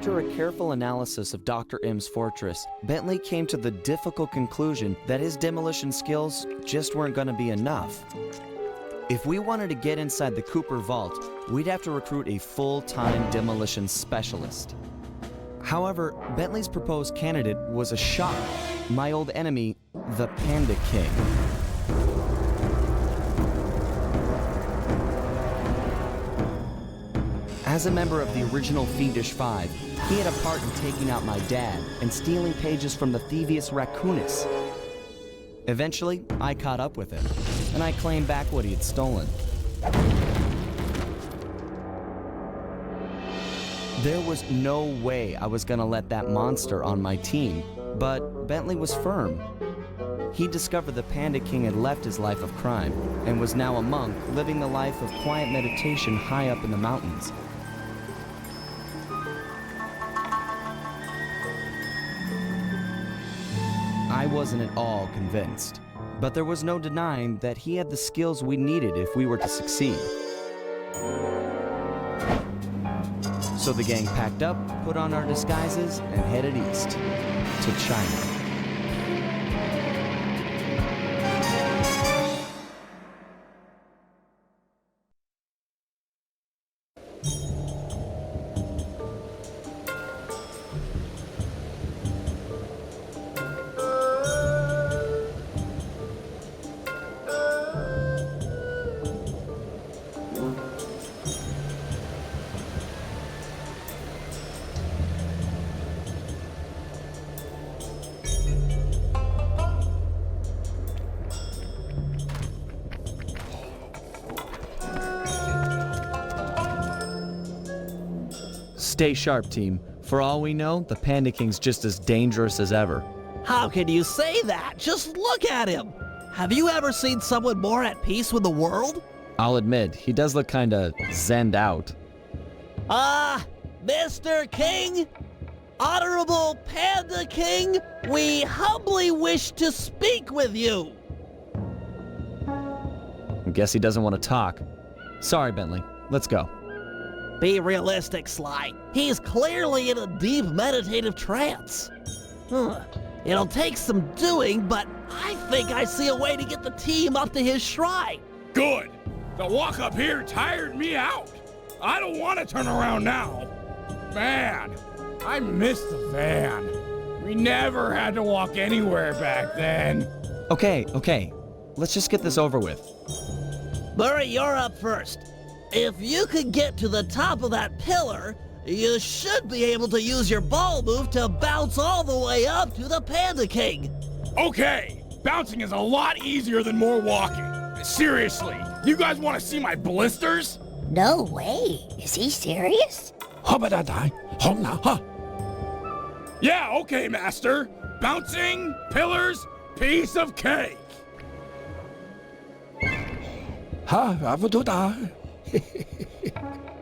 After a careful analysis of Dr. M's fortress, Bentley came to the difficult conclusion that his demolition skills just weren't going to be enough. If we wanted to get inside the Cooper vault, we'd have to recruit a full-time demolition specialist. However, Bentley's proposed candidate was a shock. My old enemy, the Panda King. As a member of the original Fiendish Five, he had a part in taking out my dad and stealing pages from the Thievius Raccoonus. Eventually, I caught up with him, and I claimed back what he had stolen. There was no way I was gonna let that monster on my team, but Bentley was firm. He discovered the Panda King had left his life of crime and was now a monk living the life of quiet meditation high up in the mountains. I wasn't at all convinced, but there was no denying that he had the skills we needed if we were to succeed. So the gang packed up, put on our disguises, and headed east to China. Stay sharp, team. For all we know, the Panda King's just as dangerous as ever. How can you say that? Just look at him! Have you ever seen someone more at peace with the world? I'll admit, he does look kinda zenned out. Mr. King? Honorable Panda King, we humbly wish to speak with you! I guess he doesn't want to talk. Sorry, Bentley. Let's go. Be realistic, Sly. He's clearly in a deep meditative trance. It'll take some doing, but I think I see a way to get the team up to his shrine. Good. The walk up here tired me out. I don't want to turn around now. Man, I miss the van. We never had to walk anywhere back then. Okay. Let's just get this over with. Murray, you're up first. If you could get to the top of that pillar, you should be able to use your ball move to bounce all the way up to the Panda King. Okay, bouncing is a lot easier than more walking. Seriously, you guys want to see my blisters? No way. Is he serious? Yeah, okay, master. Bouncing, pillars, piece of cake.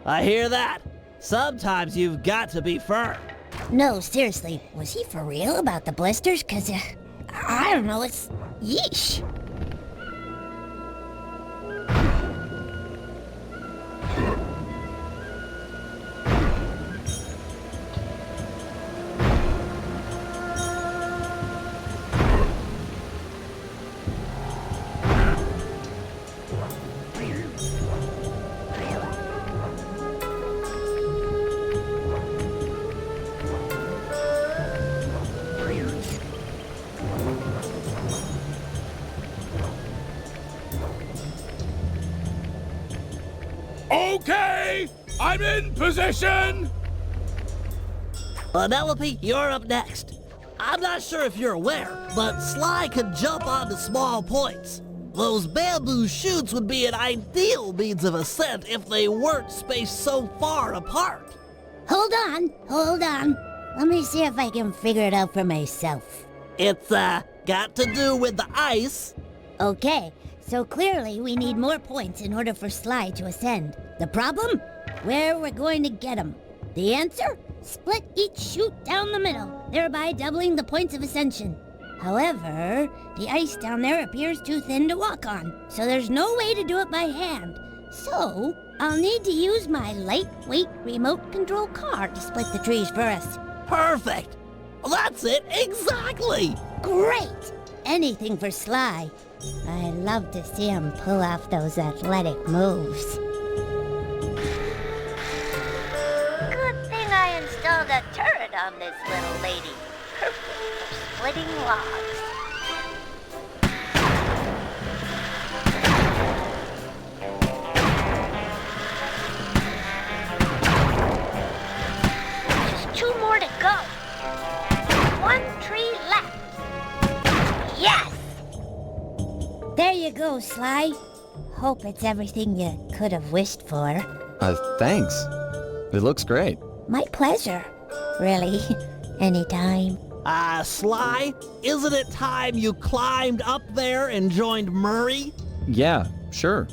I hear that. Sometimes you've got to be firm. No, seriously, was he for real about the blisters? Cause, I don't know, it's... yeesh. Okay, I'm in position. Penelope, you're up next. I'm not sure if you're aware, but Sly can jump onto small points. Those bamboo shoots would be an ideal means of ascent if they weren't spaced so far apart. Hold on. Let me see if I can figure it out for myself. It's, got to do with the ice. Okay, so clearly we need more points in order for Sly to ascend. The problem? Where we're going to get them. The answer? Split each chute down the middle, thereby doubling the points of ascension. However, the ice down there appears too thin to walk on, so there's no way to do it by hand. So, I'll need to use my lightweight remote control car to split the trees for us. Perfect. That's it, exactly. Great! Anything for Sly. I love to see him pull off those athletic moves. Good thing I installed a turret on this little lady. Perfect for splitting logs. Just 2 more to go. 1 tree left. Yes! There you go, Sly. Hope it's everything you could have wished for. Thanks. It looks great. My pleasure. Really. Anytime. Sly, isn't it time you climbed up there and joined Murray? Yeah, sure.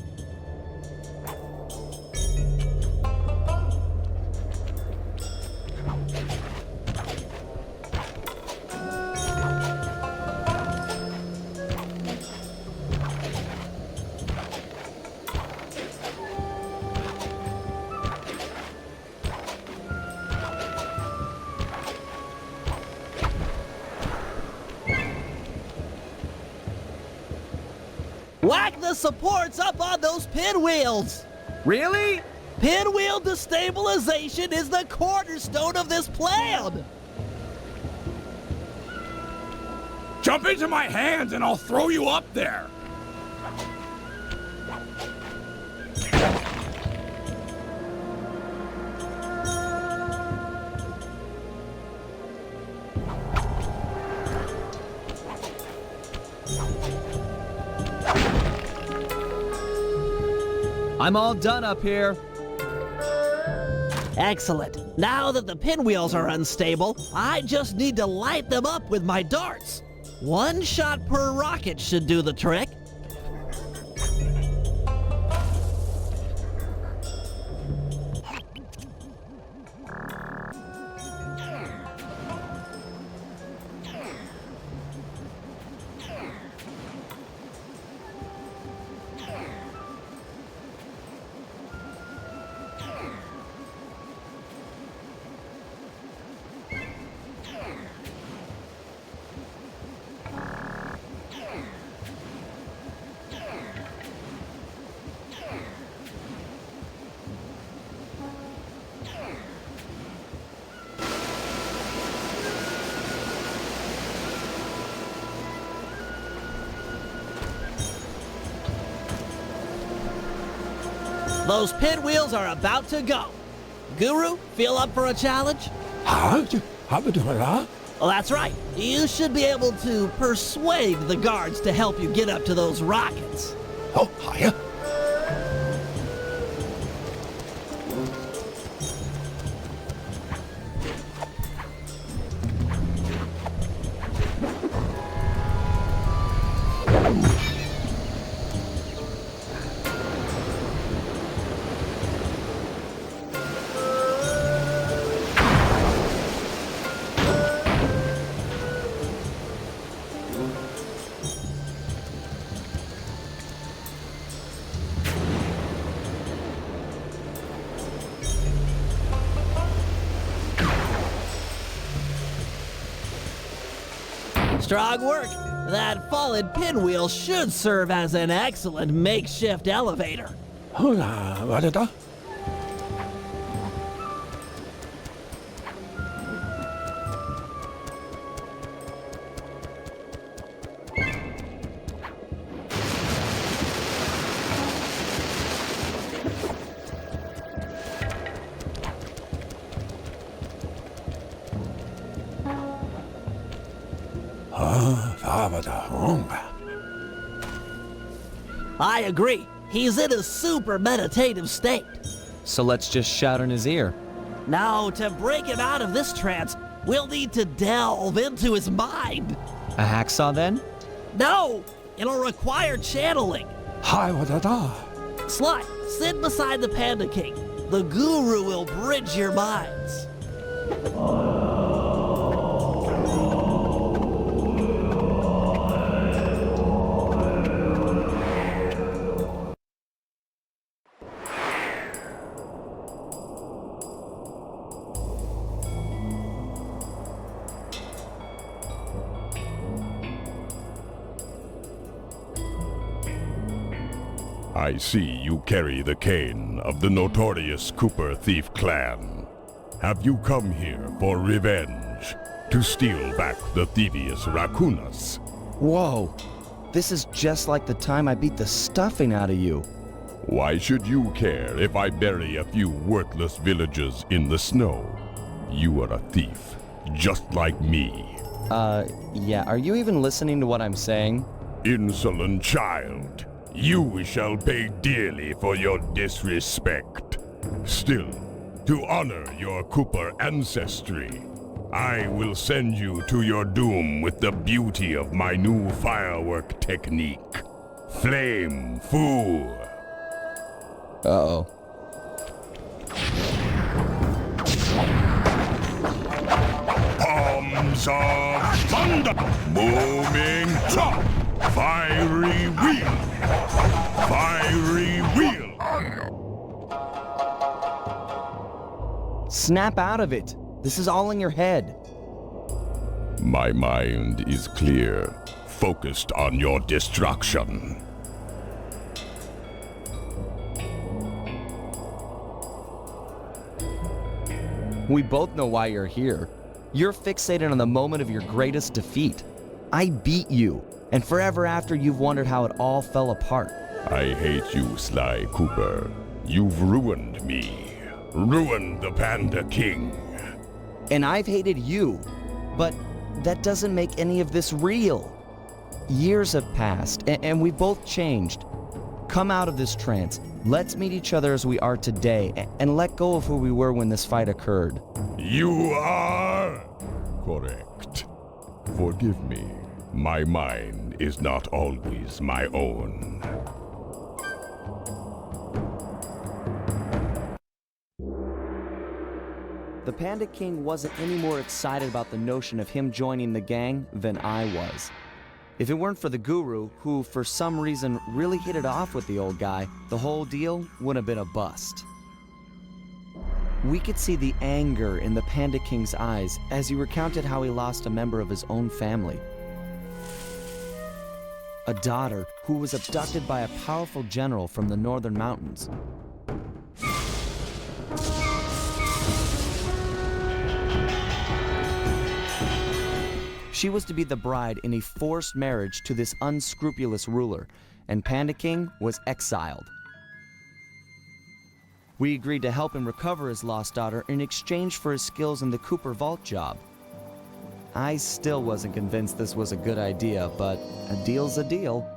Whack the supports up on those pinwheels! Really? Pinwheel destabilization is the cornerstone of this plan! Jump into my hands and I'll throw you up there. I'm all done up here. Excellent. Now that the pinwheels are unstable, I just need to light them up with my darts. 1 shot per rocket should do the trick. Those pinwheels are about to go. Guru, feel up for a challenge? Well, that's right. You should be able to persuade the guards to help you get up to those rockets. Strong work. That fallen pinwheel should serve as an excellent makeshift elevator. I agree. He's in a super meditative state. So let's just shout in his ear. Now, to break him out of this trance, we'll need to delve into his mind. A hacksaw then? No, it'll require channeling. Sly, sit beside the Panda King. The Guru will bridge your minds. I see you carry the cane of the notorious Cooper thief clan. Have you come here for revenge? To steal back the thievius raccoonus? Whoa, this is just like the time I beat the stuffing out of you. Why should you care if I bury a few worthless villagers in the snow? You are a thief, just like me. Yeah, are you even listening to what I'm saying? Insolent child, you shall pay dearly for your disrespect. Still, to honor your Cooper ancestry, I will send you to your doom with the beauty of my new firework technique. Flame Fu. Uh-oh. Palms of thunder. Booming chop. Fiery wheel. Fiery wheel. Snap out of it. This is all in your head. My mind is clear, focused on your destruction. We both know why you're here. You're fixated on the moment of your greatest defeat. I beat you, and forever after you've wondered how it all fell apart. I hate you, Sly Cooper. You've ruined me. Ruined the Panda King. And I've hated you, but that doesn't make any of this real. Years have passed, and we've both changed. Come out of this trance. Let's meet each other as we are today, and let go of who we were when this fight occurred. You are correct. Forgive me. My mind is not always my own. The Panda King wasn't any more excited about the notion of him joining the gang than I was. If it weren't for the guru, who for some reason really hit it off with the old guy, the whole deal would have been a bust. We could see the anger in the Panda King's eyes as he recounted how he lost a member of his own family. A daughter who was abducted by a powerful general from the northern mountains. She was to be the bride in a forced marriage to this unscrupulous ruler, and Panda King was exiled. We agreed to help him recover his lost daughter in exchange for his skills in the Cooper Vault job. I still wasn't convinced this was a good idea, but a deal's a deal.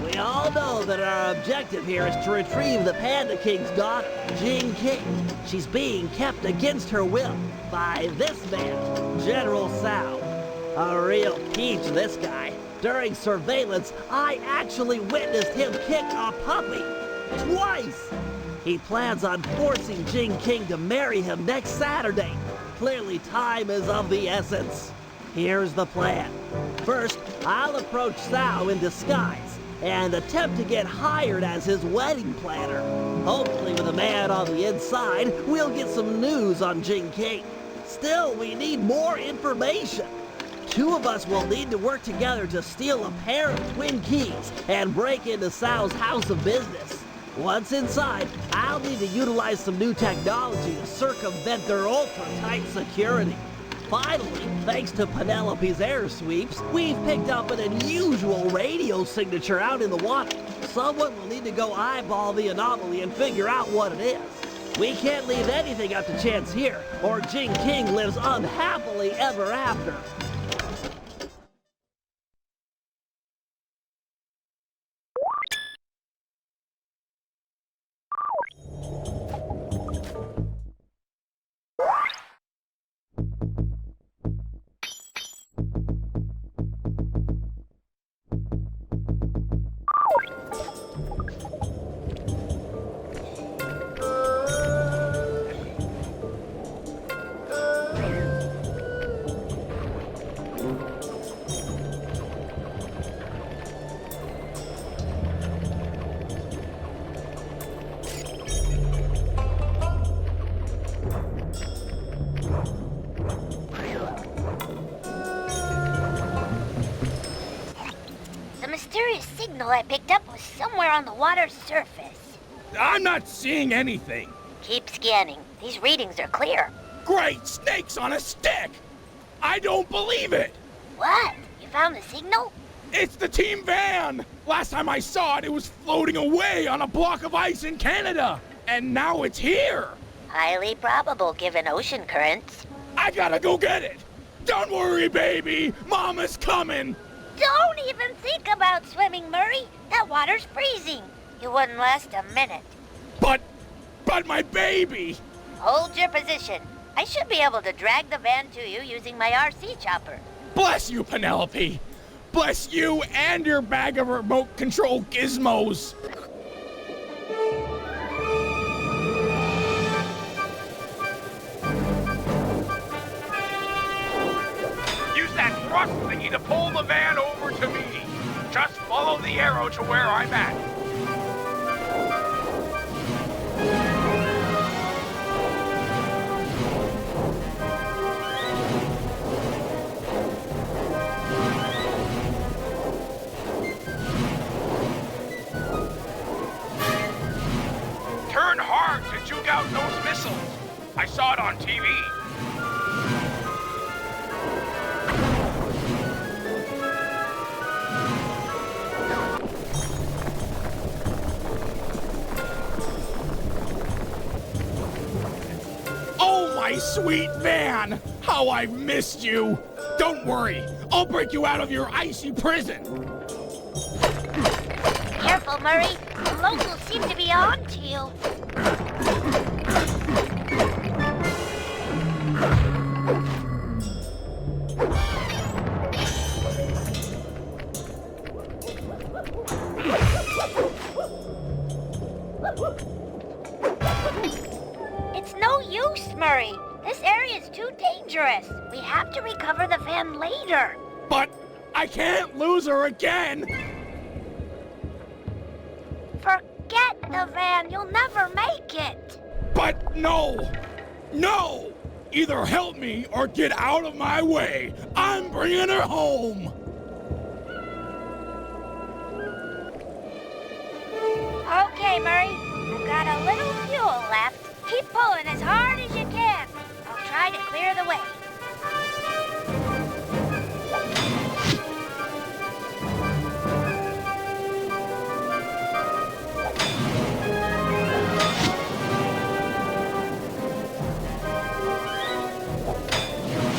We all know that our objective here is to retrieve the Panda King's daughter, Jing King. She's being kept against her will by this man, General Tsao. A real peach, this guy. During surveillance, I actually witnessed him kick a puppy. Twice! He plans on forcing Jing King to marry him next Saturday. Clearly, time is of the essence. Here's the plan. First, I'll approach Tsao in disguise and attempt to get hired as his wedding planner. Hopefully with a man on the inside, we'll get some news on Jing King. Still, we need more information. Two of us will need to work together to steal a pair of twin keys and break into Tsao's house of business. Once inside, I'll need to utilize some new technology to circumvent their ultra-tight security. Finally, thanks to Penelope's air sweeps, we've picked up an unusual radio signature out in the water. Someone will need to go eyeball the anomaly and figure out what it is. We can't leave anything up to chance here, or Jing King lives unhappily ever after. I picked up was somewhere on the water's surface. I'm not seeing anything. Keep scanning. These readings are clear. Great snakes on a stick! I don't believe it! What? You found the signal? It's the team van! Last time I saw it, it was floating away on a block of ice in Canada. And now it's here! Highly probable given ocean currents. I gotta go get it! Don't worry, baby! Mama's coming! Don't even think about swimming, Murray. That water's freezing. You wouldn't last a minute. But my baby! Hold your position. I should be able to drag the van to you using my RC chopper. Bless you, Penelope! Bless you and your bag of remote control gizmos! Use that thrust thingy to pull the van over to me. Just follow the arrow to where I'm at. Turn hard to juke out those missiles. I saw it on TV. Oh, my sweet van! How I've missed you! Don't worry, I'll break you out of your icy prison! Careful, Murray. The locals seem to be on to you. It's no use, Murray. This area is too dangerous. We have to recover the van later. But I can't lose her again! Forget the van. You'll never make it. But no! No! Either help me or get out of my way! I'm bringing her home! Okay, Murray. I've got a little fuel left. Keep pulling as hard as you can. I'll try to clear the way.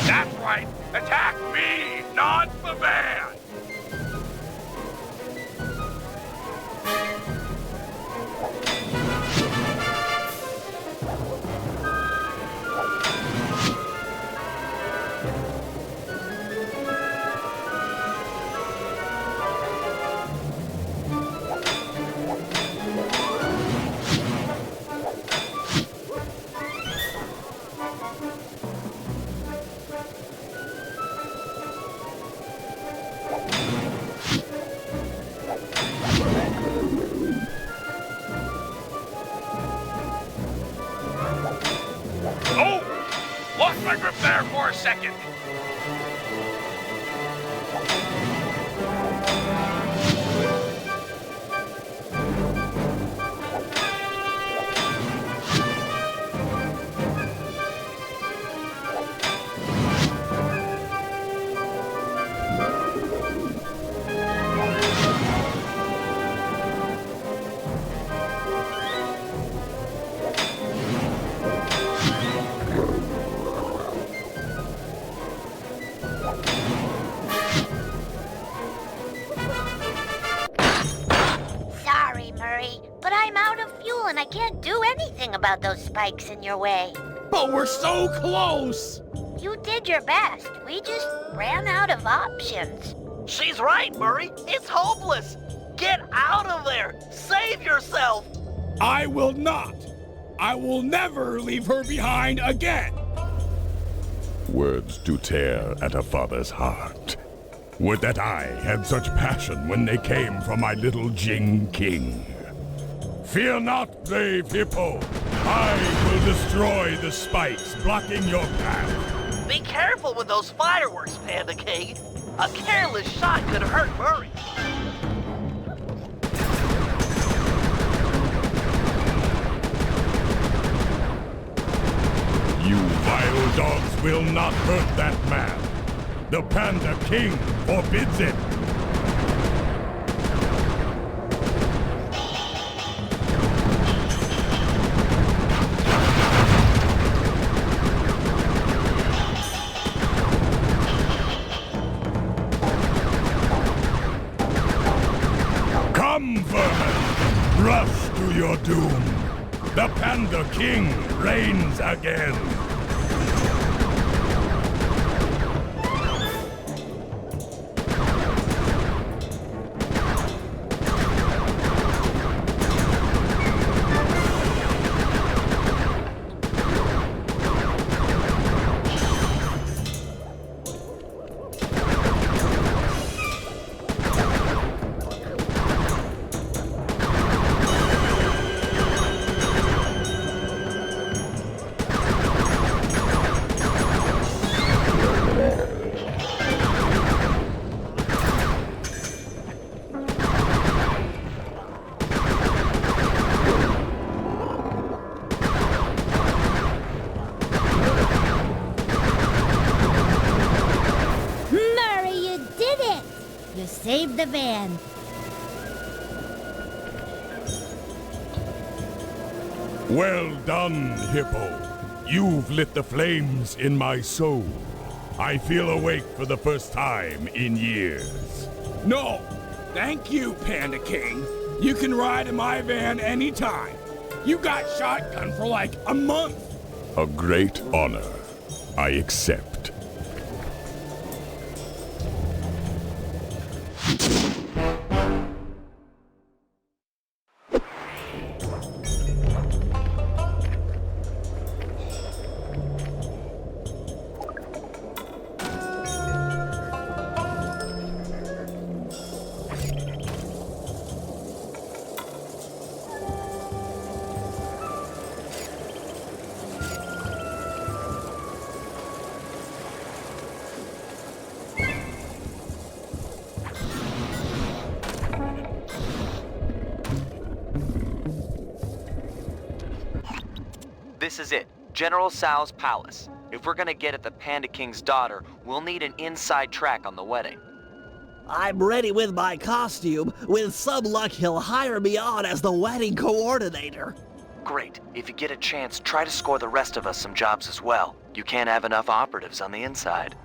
That's right! Attack me, not the van! Oh! Lost my grip there for a second. Sorry, Murray, but I'm out of fuel and I can't do anything about those spikes in your way. But we're so close! You did your best. We just ran out of options. She's right, Murray. It's hopeless. Get out of there. Save yourself. I will not! I will never leave her behind again! Words do tear at a father's heart. Would that I had such passion when they came from my little Jing King. Fear not, brave hippo. I will destroy the spikes blocking your path. Be careful with those fireworks, Panda King. A careless shot could hurt Murray. dogs will not hurt that man. The Panda King forbids it. Come, vermin! Rush to your doom! The Panda King reigns again! Save the van. Well done, Hippo. You've lit the flames in my soul. I feel awake for the first time in years. No, thank you, Panda King. You can ride in my van anytime. You got shotgun for like a month. A great honor. I accept. This is it, General Tsao's palace. If we're gonna get at the Panda King's daughter, we'll need an inside track on the wedding. I'm ready with my costume. With some luck, he'll hire me on as the wedding coordinator. Great. If you get a chance, try to score the rest of us some jobs as well. You can't have enough operatives on the inside.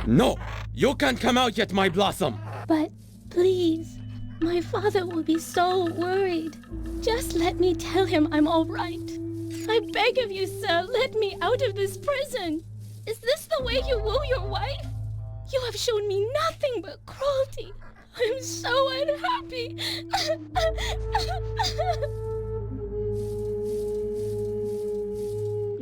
No! You can't come out yet, my blossom! But please, my father will be so worried. Just let me tell him I'm all right. I beg of you, sir, let me out of this prison. Is this the way you woo your wife? You have shown me nothing but cruelty. I'm so unhappy.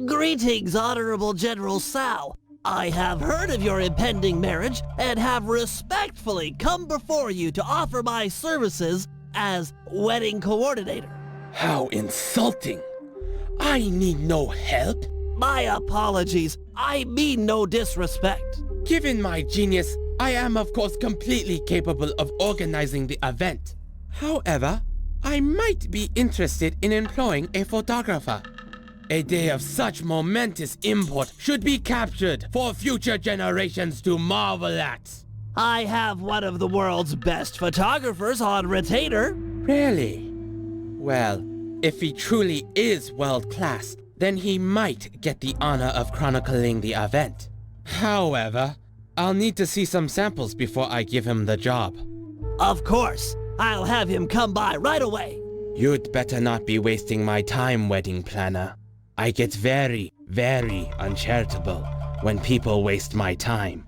Greetings, Honorable General Tsao. I have heard of your impending marriage and have respectfully come before you to offer my services as wedding coordinator. How insulting! I need no help. My apologies. I mean no disrespect. Given my genius, I am of course completely capable of organizing the event. However, I might be interested in employing a photographer. A day of such momentous import should be captured for future generations to marvel at. I have one of the world's best photographers on retainer. Really? Well, if he truly is world-class, then he might get the honor of chronicling the event. However, I'll need to see some samples before I give him the job. Of course. I'll have him come by right away. You'd better not be wasting my time, wedding planner. I get very, very uncharitable when people waste my time.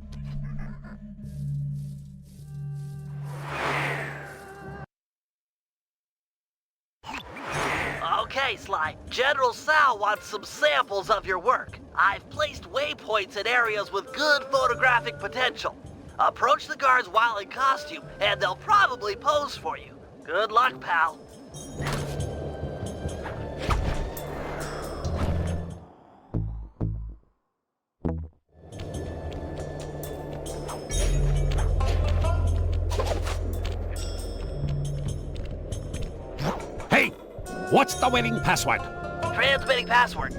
Okay, Sly. General Tsao wants some samples of your work. I've placed waypoints in areas with good photographic potential. Approach the guards while in costume, and they'll probably pose for you. Good luck, pal. What's the wedding password? Transmitting password.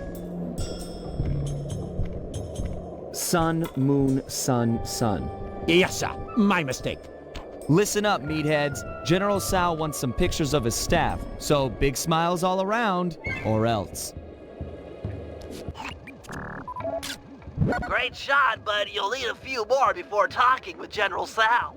Sun, moon, sun, sun. Yes, sir. My mistake. Listen up, meatheads. General Tsao wants some pictures of his staff, so big smiles all around, or else. Great shot, but you'll need a few more before talking with General Tsao.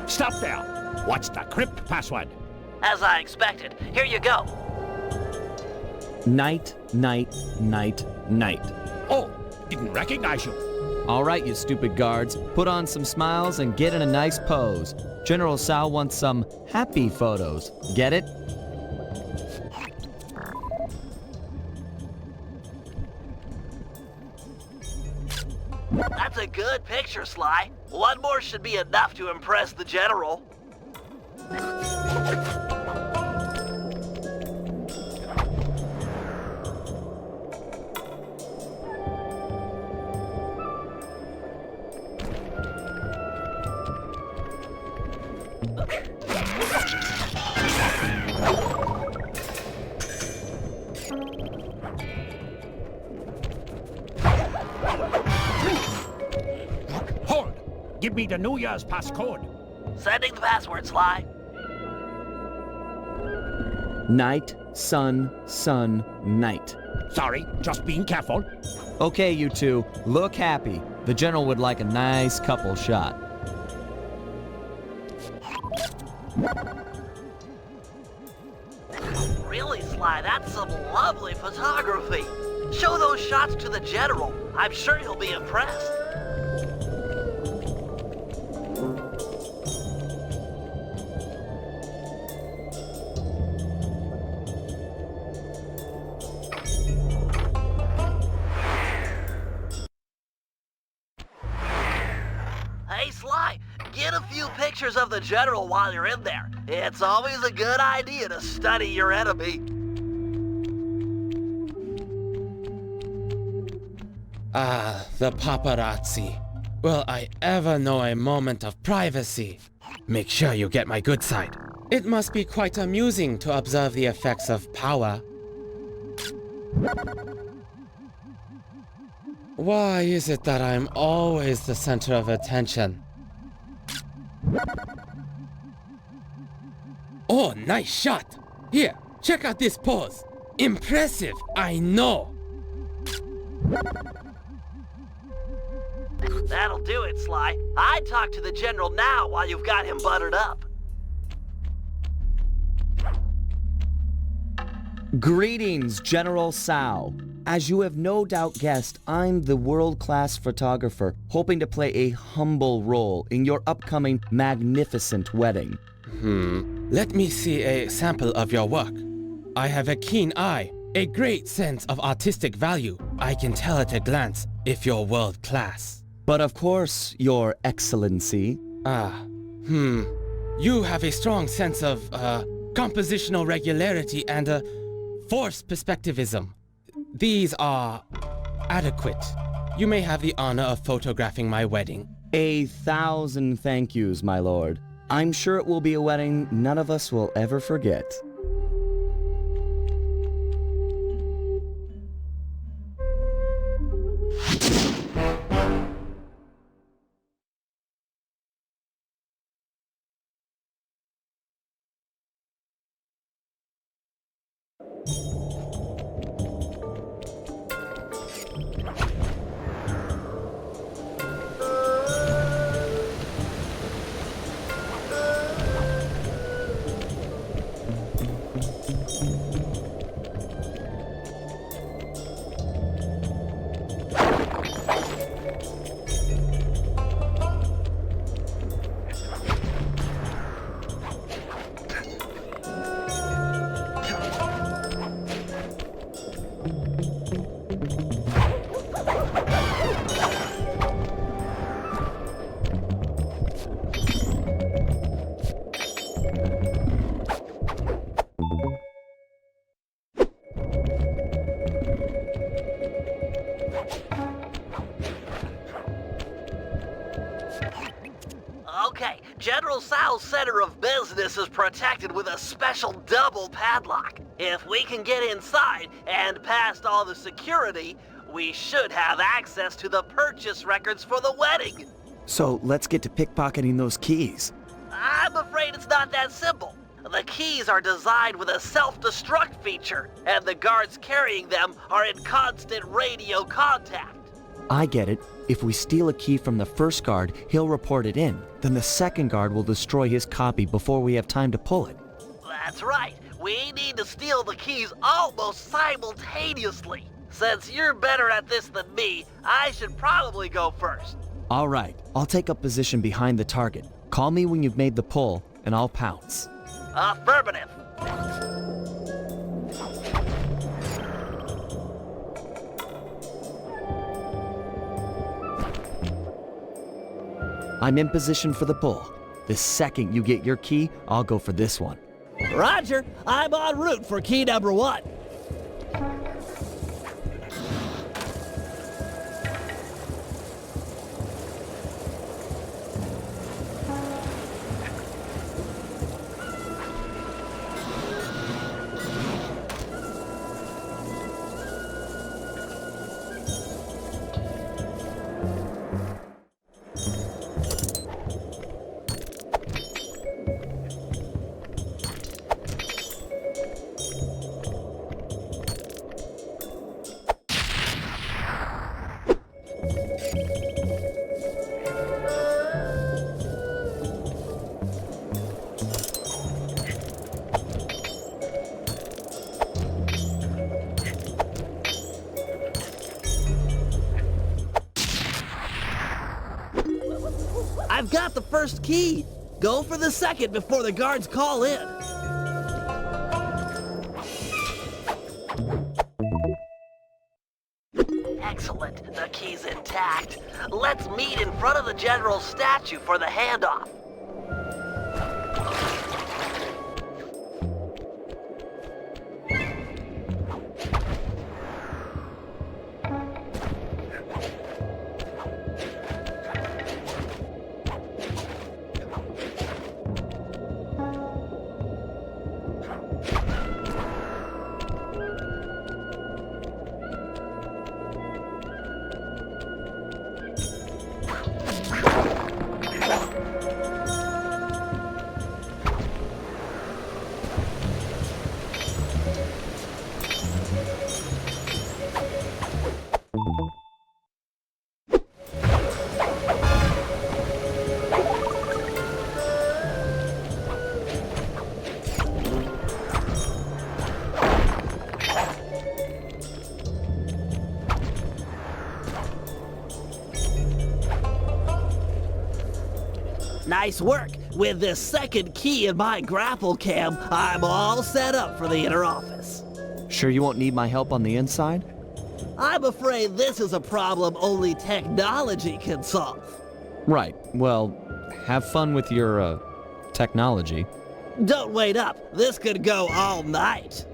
Stop there. What's the crypt password? As I expected. Here you go. Night, night, night, night. Oh, didn't recognize you. All right, you stupid guards. Put on some smiles and get in a nice pose. General Tsao wants some happy photos. Get it? That's a good picture, Sly. One more should be enough to impress the General. Hold. Give me the New Year's passcode. Sending the password, Sly. Night, sun, sun, night. Sorry, just being careful. Okay, you two, look happy. The General would like a nice couple shot. Really, Sly, that's some lovely photography. Show those shots to the General. I'm sure he'll be impressed. Hey, Sly, get a few pictures of the General while you're in there. It's always a good idea to study your enemy. Ah, the paparazzi. Will I ever know a moment of privacy? Make sure you get my good side. It must be quite amusing to observe the effects of power. Why is it that I'm always the center of attention? Oh, nice shot! Here, check out this pose. Impressive, I know. That'll do it, Sly. I'd talk to the General now while you've got him buttered up. Greetings, General Tsao. As you have no doubt guessed, I'm the world-class photographer, hoping to play a humble role in your upcoming magnificent wedding. Let me see a sample of your work. I have a keen eye, a great sense of artistic value. I can tell at a glance if you're world-class. But of course, Your Excellency. You have a strong sense of, compositional regularity and, force perspectivism. These are adequate. You may have the honor of photographing my wedding. 1,000 thank yous, my lord. I'm sure it will be a wedding none of us will ever forget. General Tsao's center of business is protected with a special double padlock. If we can get inside and past all the security, we should have access to the purchase records for the wedding. So let's get to pickpocketing those keys. I'm afraid it's not that simple. The keys are designed with a self-destruct feature, and the guards carrying them are in constant radio contact. I get it. If we steal a key from the first guard, he'll report it in. Then the second guard will destroy his copy before we have time to pull it. That's right. We need to steal the keys almost simultaneously. Since you're better at this than me, I should probably go first. All right, I'll take up position behind the target. Call me when you've made the pull, and I'll pounce. Affirmative. I'm in position for the pull. The second you get your key, I'll go for this one. Roger, I'm en route for key number 1. I've got the first key. Go for the second before the guards call in. Excellent. The key's intact. Let's meet in front of the general's statue for the handoff. Nice work. With this second key in my grapple cam, I'm all set up for the inner office. Sure you won't need my help on the inside? I'm afraid this is a problem only technology can solve. Right. Well, have fun with your, technology. Don't wait up. This could go all night.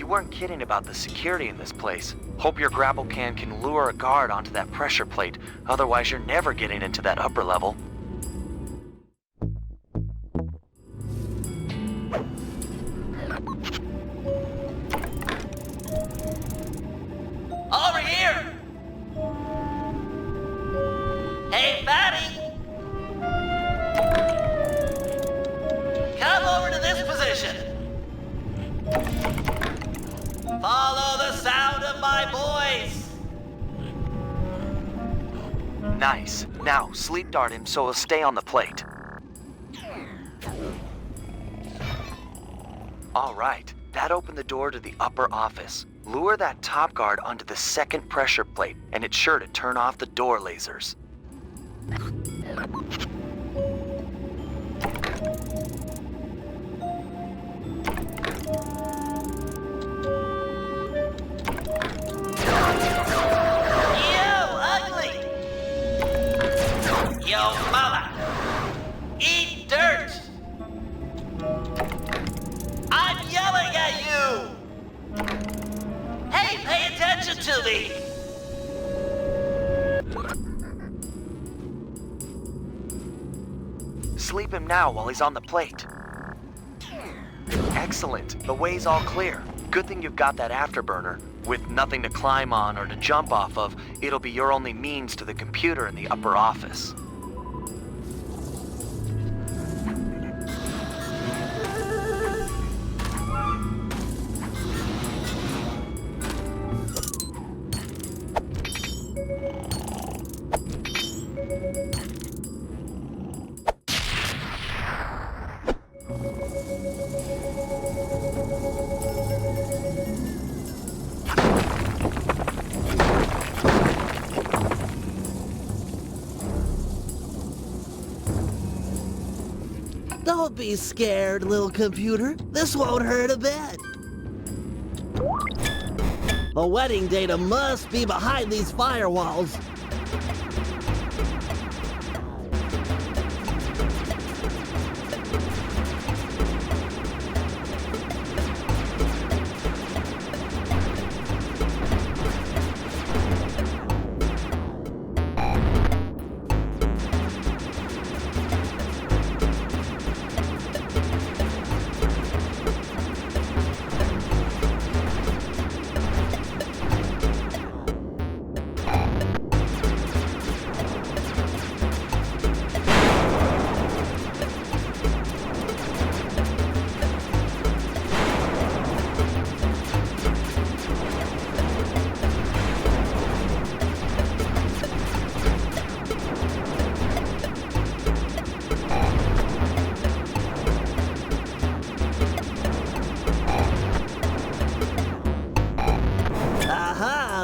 you weren't kidding about the security in this place. Hope your grapple can lure a guard onto that pressure plate, otherwise you're never getting into that upper level. Over here! Hey, fatty! Come over to this position. Follow the sound of my voice. Nice. Now, sleep dart him so he'll stay on the plate. Alright, that opened the door to the upper office. Lure that top guard onto the second pressure plate, and it's sure to turn off the door lasers. Yo, mama! Eat dirt! I'm yelling at you! Hey, pay attention to me! Sleep him now while he's on the plate. Excellent. The way's all clear. Good thing you've got that afterburner. With nothing to climb on or to jump off of, it'll be your only means to the computer in the upper office. Don't be scared, little computer. This won't hurt a bit. The wedding data must be behind these firewalls.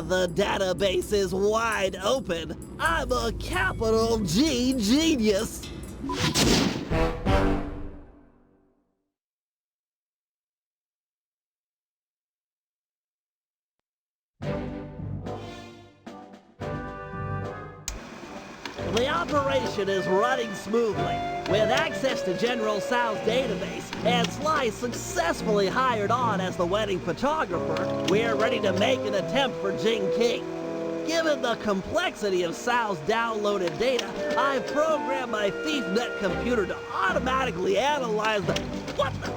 The database is wide open. I'm a capital G genius. The operation is running smoothly. With access to General Tsao's database and Sly successfully hired on as the wedding photographer, we're ready to make an attempt for Jing King. Given the complexity of Tsao's downloaded data, I've programmed my ThiefNet computer to automatically analyze the... What the...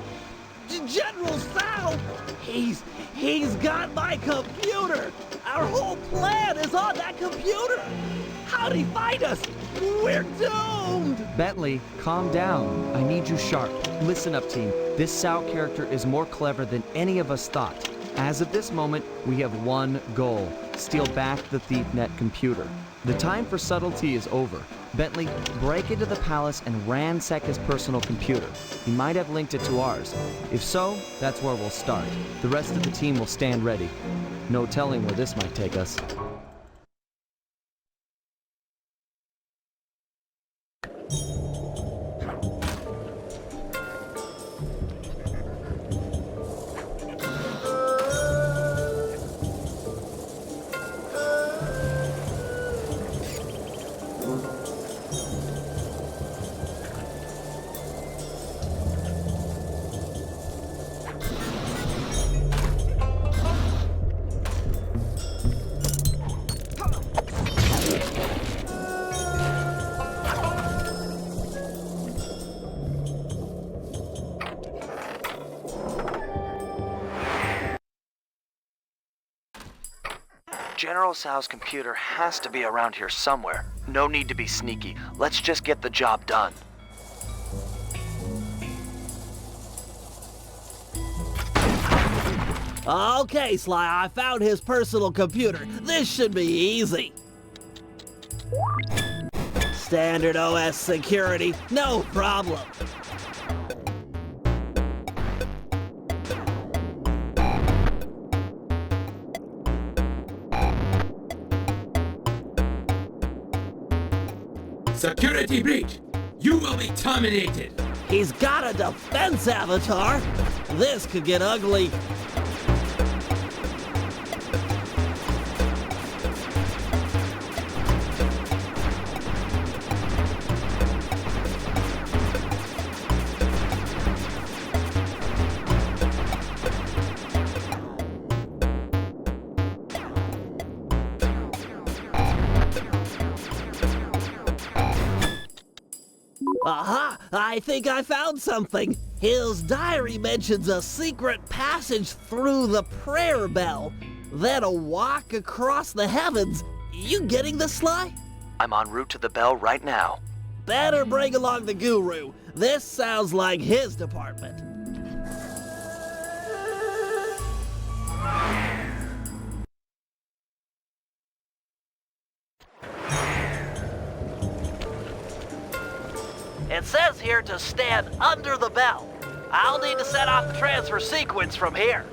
General Tsao! He's got my computer! Our whole plan is on that computer! How'd he find us? We're doomed! Bentley, calm down. I need you sharp. Listen up, team. This Tsao character is more clever than any of us thought. As of this moment, we have one goal: steal back the ThiefNet computer. The time for subtlety is over. Bentley, break into the palace and ransack his personal computer. He might have linked it to ours. If so, that's where we'll start. The rest of the team will stand ready. No telling where this might take us. General Tsao's computer has to be around here somewhere. No need to be sneaky. Let's just get the job done. Okay, Sly, I found his personal computer. This should be easy. Standard OS security, no problem. Security breach! You will be terminated! He's got a defense avatar. This could get ugly. Aha! I think I found something. His diary mentions a secret passage through the prayer bell, then a walk across the heavens. You getting this, Sly? I'm en route to the bell right now. Better bring along the guru. This sounds like his department. It says here to stand under the bell. I'll need to set off the transfer sequence from here.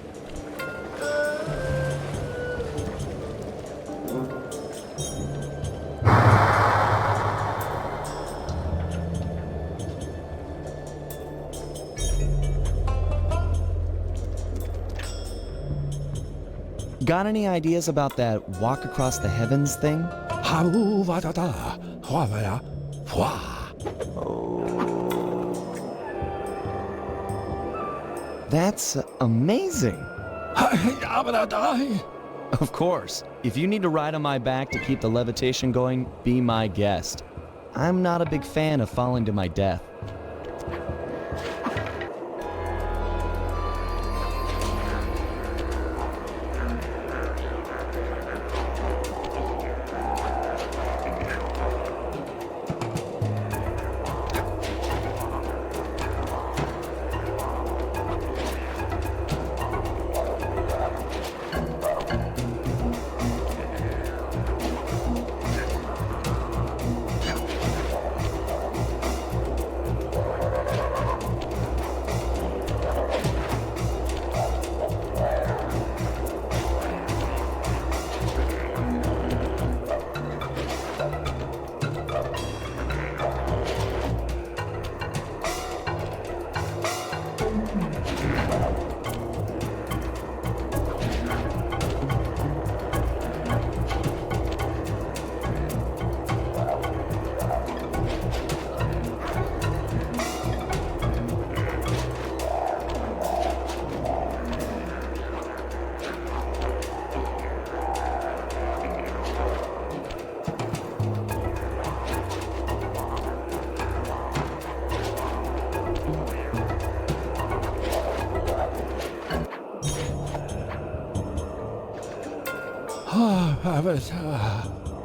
Got any ideas about that walk across the heavens thing? That's amazing. Of course. If you need to ride on my back to keep the levitation going, be my guest. I'm not a big fan of falling to my death.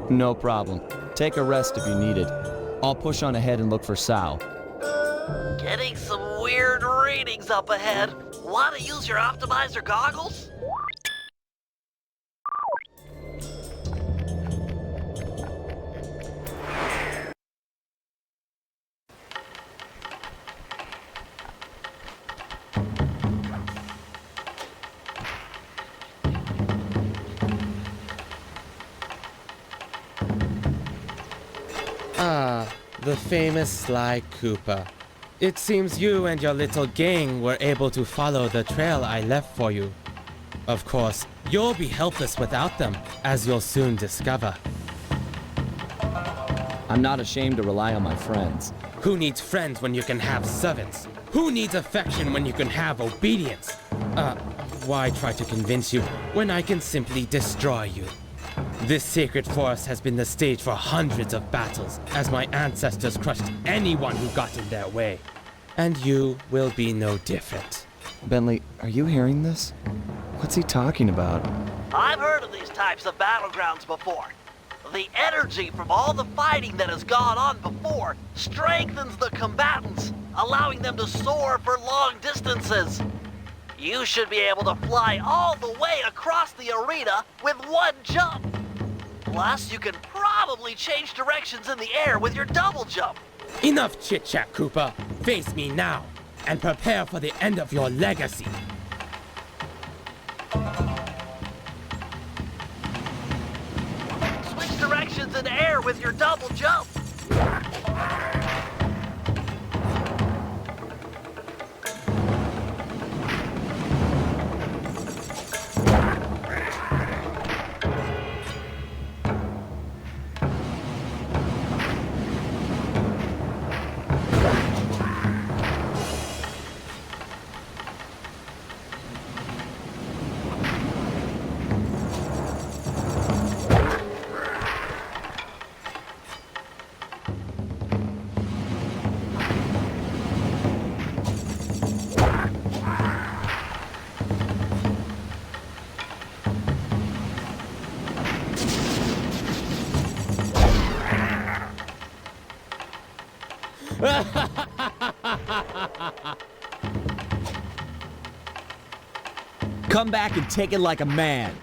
No problem. Take a rest if you need it. I'll push on ahead and look for Tsao. Getting some weird readings up ahead. Want to use your optimizer goggles? Ah, the famous Sly Cooper. It seems you and your little gang were able to follow the trail I left for you. Of course, you'll be helpless without them, as you'll soon discover. I'm not ashamed to rely on my friends. Who needs friends when you can have servants? Who needs affection when you can have obedience? Why try to convince you when I can simply destroy you? This sacred forest has been the stage for hundreds of battles, as my ancestors crushed anyone who got in their way. And you will be no different. Bentley, are you hearing this? What's he talking about? I've heard of these types of battlegrounds before. The energy from all the fighting that has gone on before strengthens the combatants, allowing them to soar for long distances. You should be able to fly all the way across the arena with one jump. Plus, you can probably change directions in the air with your double jump. Enough chit-chat, Cooper. Face me now, and prepare for the end of your legacy. Switch directions in the air with your double jump. Come back and take it like a man.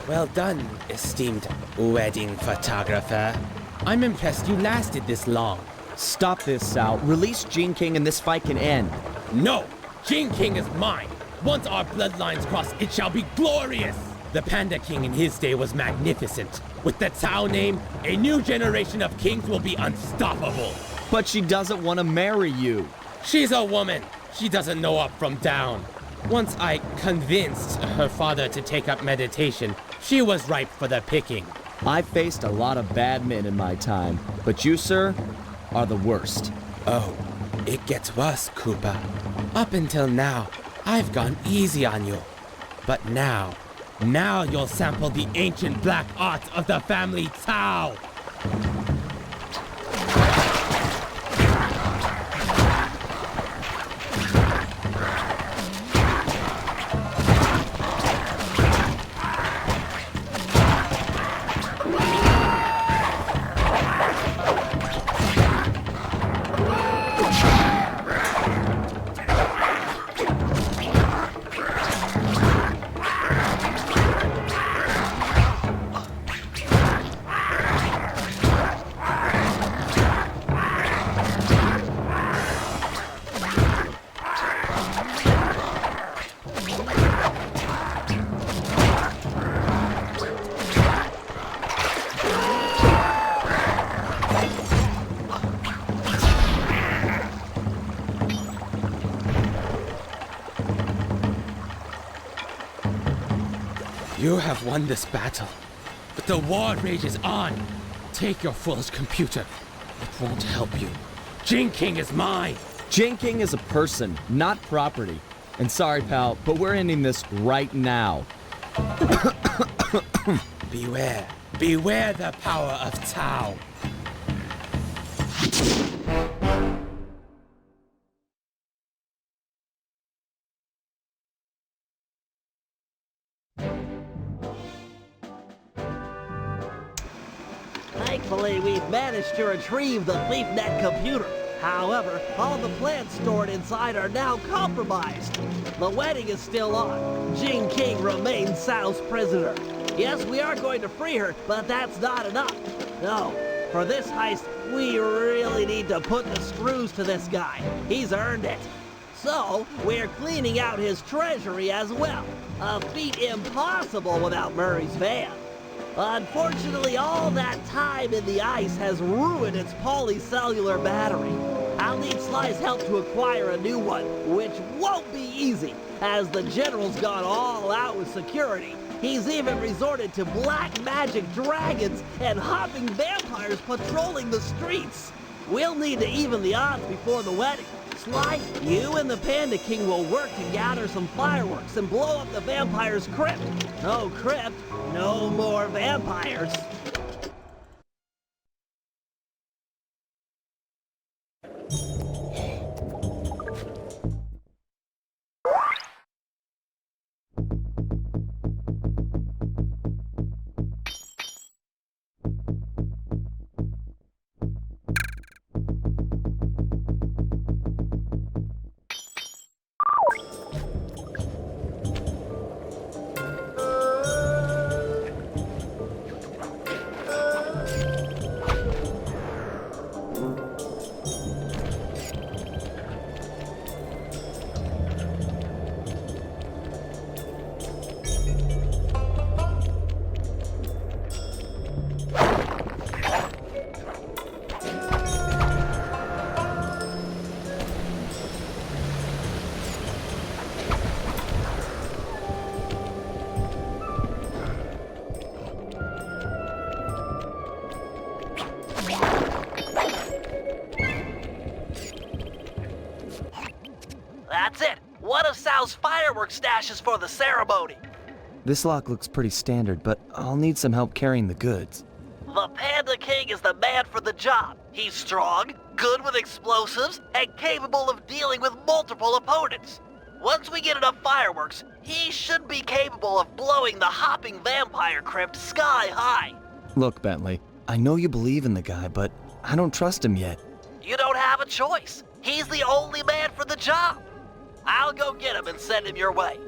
Well done, esteemed wedding photographer. I'm impressed you lasted this long. Stop this, Tsao. Release Gene King and this fight can end. No! Gene King is mine! Once our bloodlines cross, it shall be glorious! The Panda King in his day was magnificent. With the Tsao name, a new generation of kings will be unstoppable. But she doesn't want to marry you. She's a woman. She doesn't know up from down. Once I convinced her father to take up meditation, she was ripe for the picking. I've faced a lot of bad men in my time, but you, sir, are the worst. Oh, it gets worse, Cooper. Up until now, I've gone easy on you. But now you'll sample the ancient black arts of the family Tsao. You have won this battle, but the war rages on. Take your foolish computer. It won't help you. Gene King is mine. Gene King is a person, not property. And sorry, pal, but we're ending this right now. Beware. Beware the power of Tsao. Thankfully, we've managed to retrieve the ThiefNet computer. However, all the plans stored inside are now compromised. The wedding is still on. Gene King remains Tsao's prisoner. Yes, we are going to free her, but that's not enough. No, for this heist, we really need to put the screws to this guy. He's earned it. So, we're cleaning out his treasury as well. A feat impossible without Murray's van. Unfortunately, all that time in the ice has ruined its polycellular battery. I'll need Sly's help to acquire a new one, which won't be easy, as the General's gone all out with security. He's even resorted to black magic dragons and hopping vampires patrolling the streets. We'll need to even the odds before the wedding. Sly, you and the Panda King will work to gather some fireworks and blow up the vampire's crypt. No crypt, no more vampires. one of Tsao's fireworks stashes for the ceremony. This lock looks pretty standard, but I'll need some help carrying the goods. The Panda King is the man for the job. He's strong, good with explosives, and capable of dealing with multiple opponents. Once we get enough fireworks, he should be capable of blowing the hopping vampire crypt sky high. Look, Bentley, I know you believe in the guy, but I don't trust him yet. You don't have a choice. He's the only man for the job. I'll go get him and send him your way.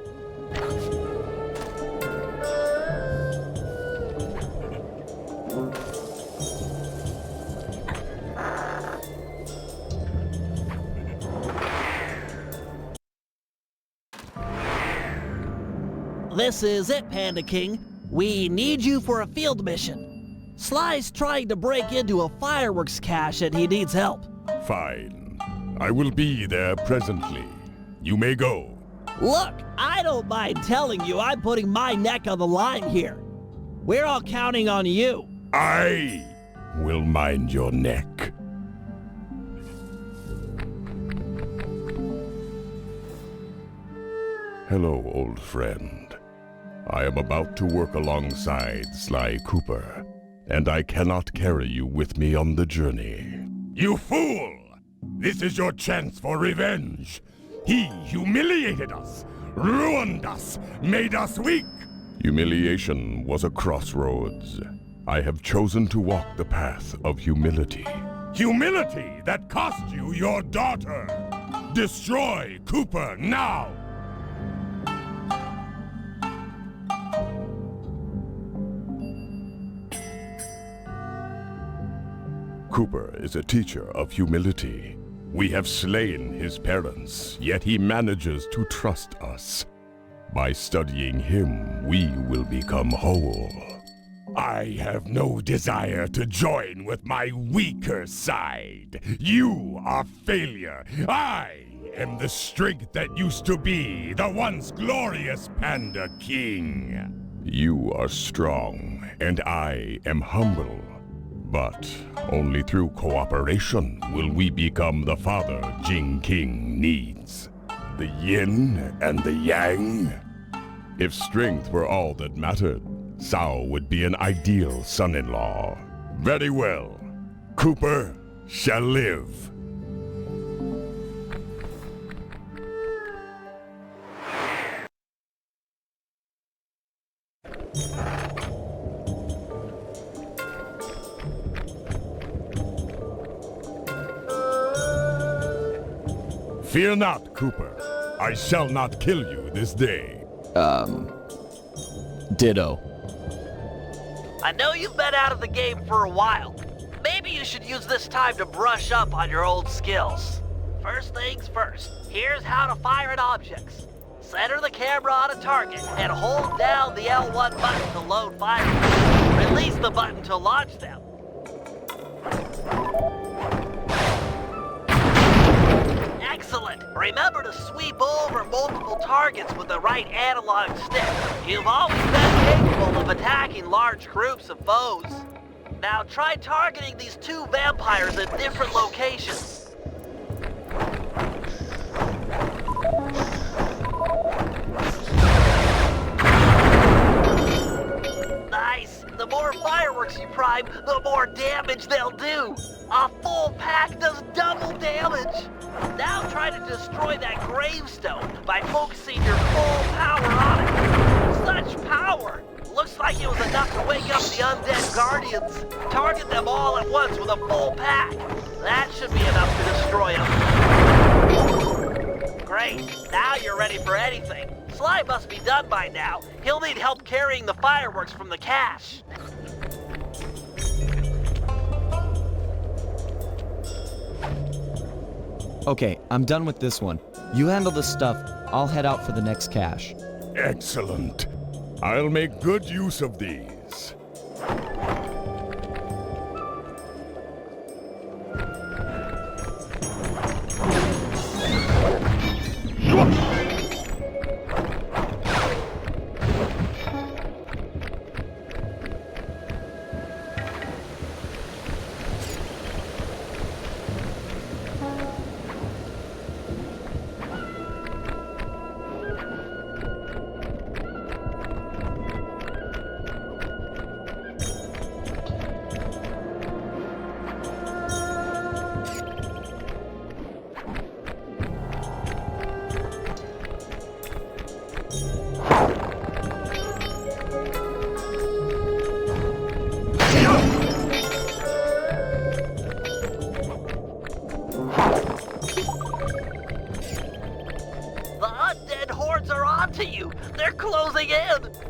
This is it, Panda King. We need you for a field mission. Sly's trying to break into a fireworks cache and he needs help. Fine. I will be there presently. You may go. Look, I don't mind telling you I'm putting my neck on the line here. We're all counting on you. I will mind your neck. Hello, old friend. I am about to work alongside Sly Cooper, and I cannot carry you with me on the journey. You fool! This is your chance for revenge. He humiliated us, ruined us, made us weak. Humiliation was a crossroads. I have chosen to walk the path of humility. Humility that cost you your daughter! Destroy Cooper now! Cooper is a teacher of humility. We have slain his parents, yet he manages to trust us. By studying him, we will become whole. I have no desire to join with my weaker side. You are failure. I am the strength that used to be the once glorious Panda King. You are strong, and I am humble. But only through cooperation will we become the father Jing King needs. The yin and the yang? If strength were all that mattered, Tsao would be an ideal son-in-law. Very well. Cooper shall live. Fear not, Cooper. I shall not kill you this day. Ditto. I know you've been out of the game for a while. Maybe you should use this time to brush up on your old skills. First things first, here's how to fire at objects. Center the camera on a target and hold down the L1 button to load fire. Release the button to launch them. Excellent! Remember to sweep over multiple targets with the right analog stick. You've always been capable of attacking large groups of foes. Now try targeting these two vampires at different locations. Nice! The more fireworks you prime, the more damage they'll do. A full pack does double damage. Now try to destroy that gravestone by focusing your full power on it. Such power! Looks like it was enough to wake up the undead guardians. Target them all at once with a full pack. That should be enough to destroy them. Great, now you're ready for anything. Sly must be done by now. He'll need help carrying the fireworks from the cache. Okay, I'm done with this one. You handle the stuff. I'll head out for the next cache. Excellent. I'll make good use of these. closing in!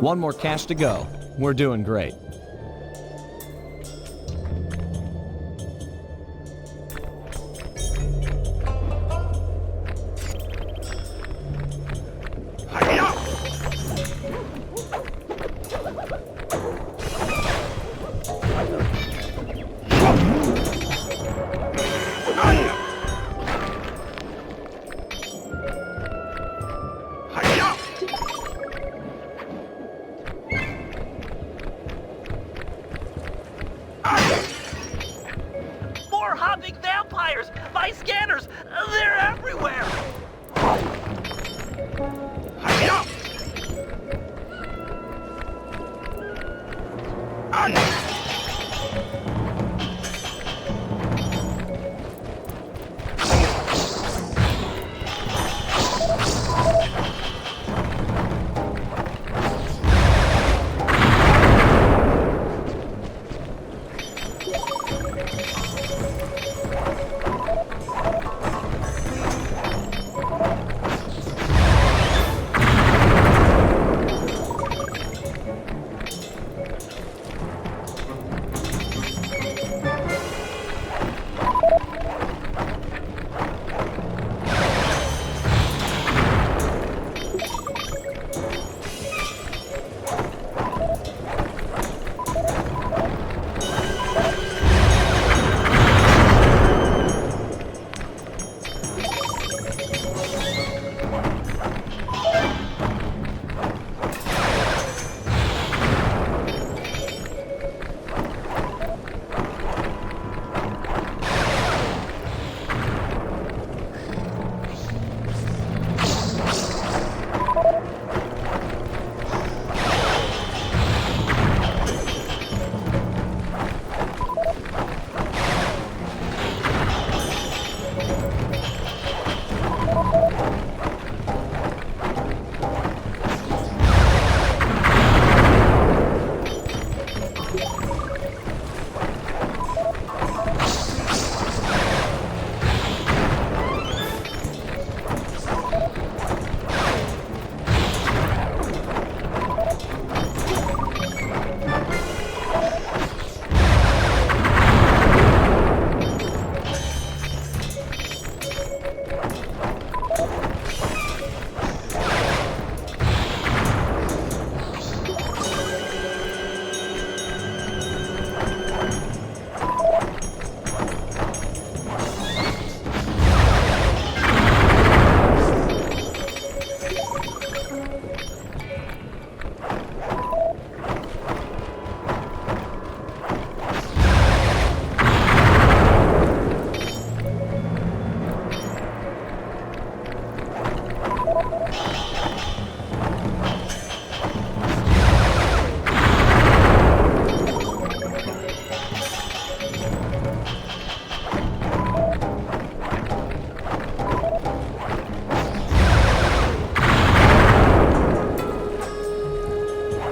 One more cache to go. We're doing great. More hopping vampires! My scanners! They're everywhere!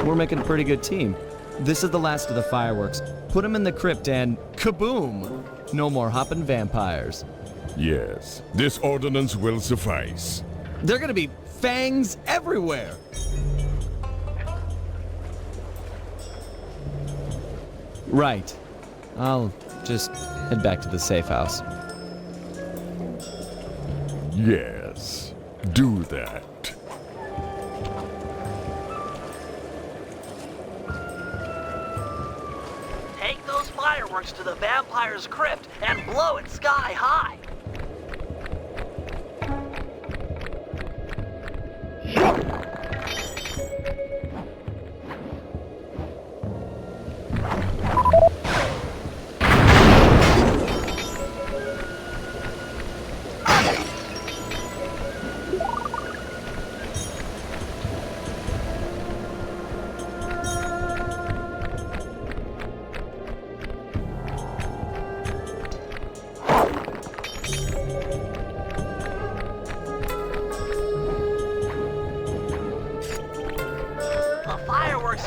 We're making a pretty good team. This is the last of the fireworks. Put them in the crypt and kaboom! No more hopping vampires. Yes, this ordinance will suffice. They're gonna be fangs everywhere! Right. I'll just head back to the safe house. Yes, do that. Take those fireworks to the vampire's crypt and blow it sky high.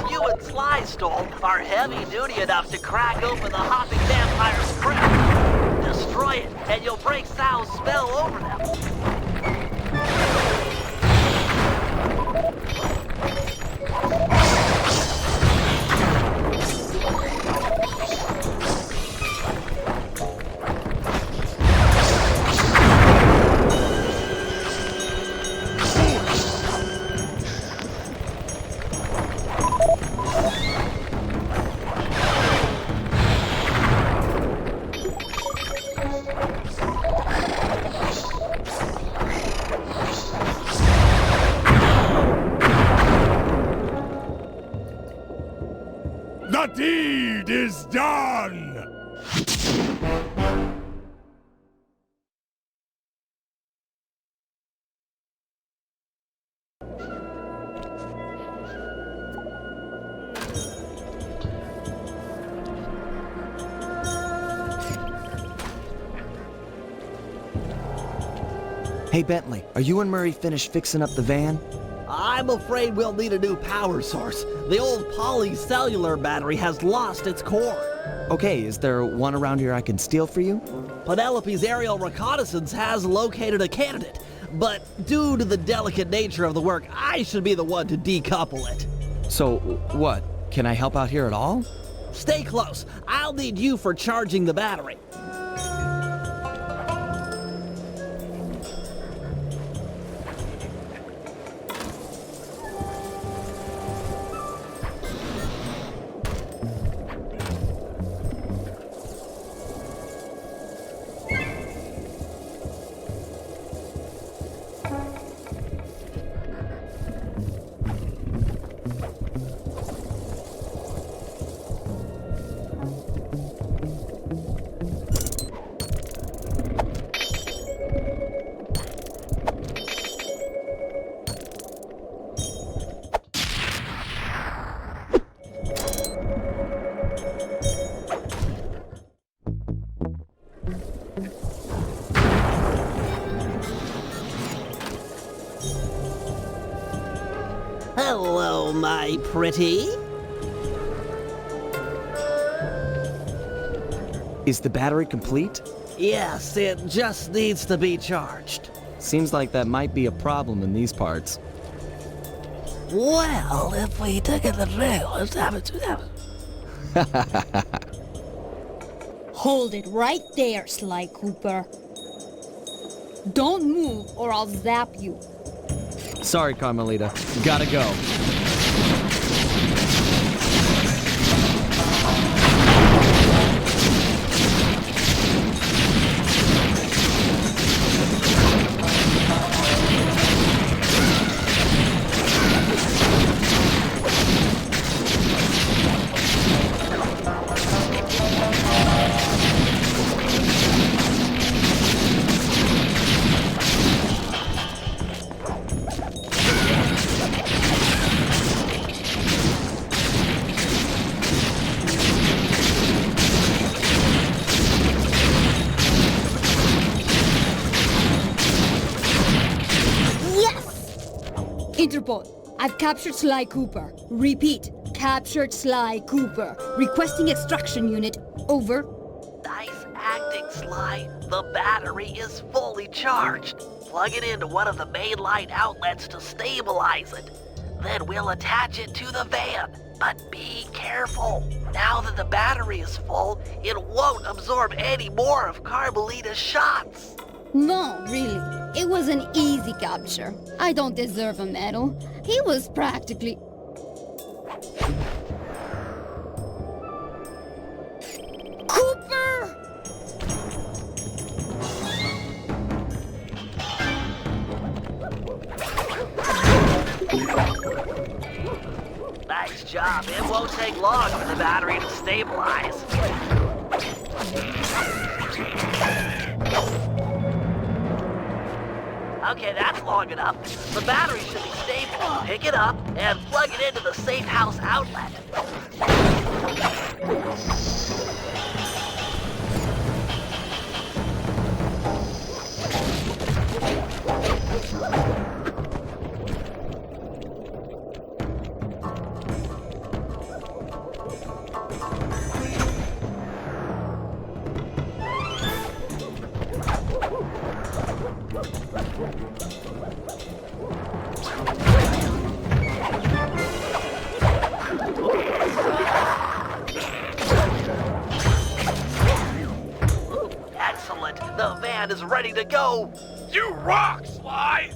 You and Sly stole are heavy-duty enough to crack open the hopping vampire's crypt. Destroy it, and you'll break Tsao's spell over them. The deed is done! Hey Bentley, are you and Murray finished fixing up the van? I'm afraid we'll need a new power source. The old polycellular battery has lost its core. Okay, is there one around here I can steal for you? Penelope's aerial reconnaissance has located a candidate, but due to the delicate nature of the work, I should be the one to decouple it. So, what? Can I help out here at all? Stay close. I'll need you for charging the battery. Hello, my pretty. Is the battery complete? Yes, it just needs to be charged. Seems like that might be a problem in these parts. Well, if we took it the trail, let's have it. Hold it right there, Sly Cooper. Don't move or I'll zap you. Sorry, Carmelita. Gotta go. Interpol, I've captured Sly Cooper. Repeat, captured Sly Cooper. Requesting extraction unit. Over. Nice acting, Sly. The battery is fully charged. Plug it into one of the mainline outlets to stabilize it. Then we'll attach it to the van. But be careful. Now that the battery is full, it won't absorb any more of Carmelita's shots. No, really. It was an easy capture. I don't deserve a medal. He was practically... Cooper! Nice job. It won't take long for the battery to stabilize. Okay, that's long enough. The battery should be stable. Pick it up and plug it into the safe house outlet. Excellent. The van is ready to go. You rock, Sly!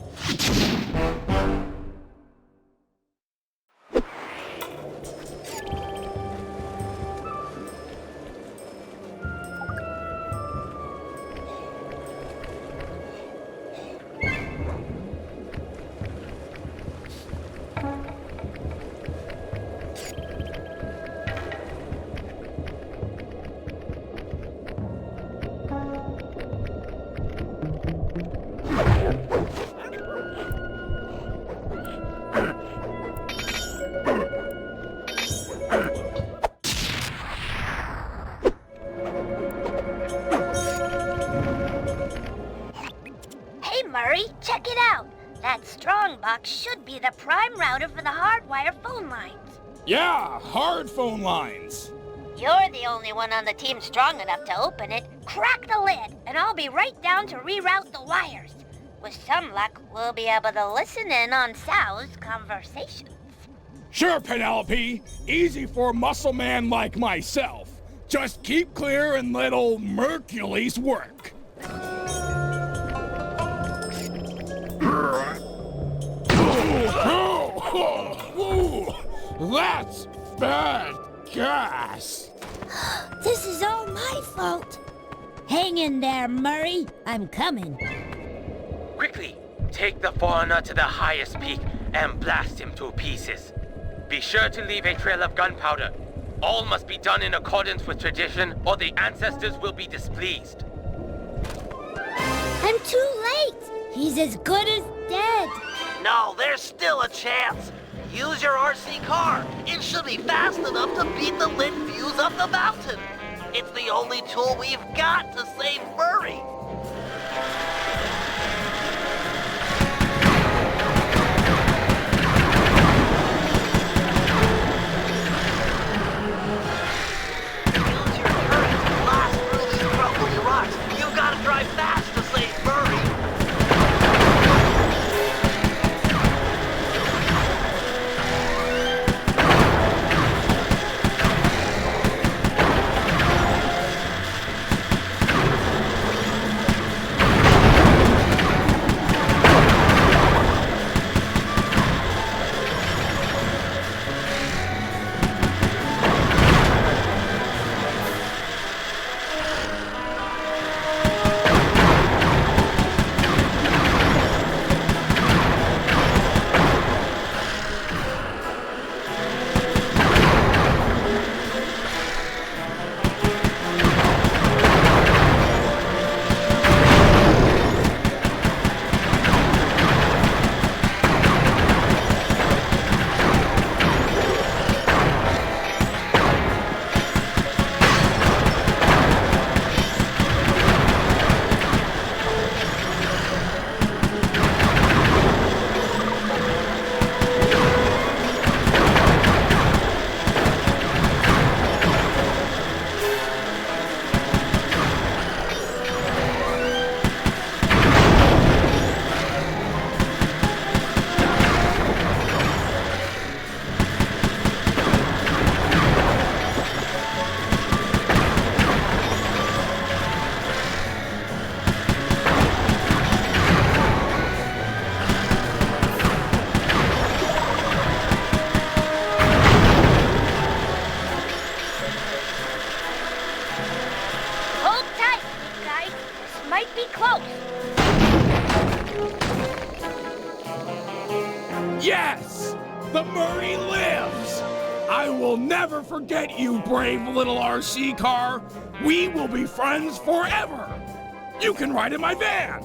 Hey, Murray, check it out. That strong box should be the prime router for the hardwire phone lines. Yeah, hard phone lines. You're the only one on the team strong enough to open it. Crack the lid, and I'll be right down to reroute the wires. With some luck, we'll be able to listen in on Tsao's conversations. Sure, Penelope. Easy for a muscle man like myself. Just keep clear and let old Mercules work. That's bad gas. This is all my fault. Hang in there, Murray. I'm coming. Quickly, take the foreigner to the highest peak and blast him to pieces. Be sure to leave a trail of gunpowder. All must be done in accordance with tradition, or the ancestors will be displeased. I'm too late. He's as good as dead. No, there's still a chance. Use your RC car. It should be fast enough to beat the lit fuse up the mountain. It's the only tool we've got to save Murray. Use your turret to blast through these crumbly rocks. You've got to drive fast to save Murray. The Murray lives! I will never forget you, brave little RC car. We will be friends forever. You can ride in my van.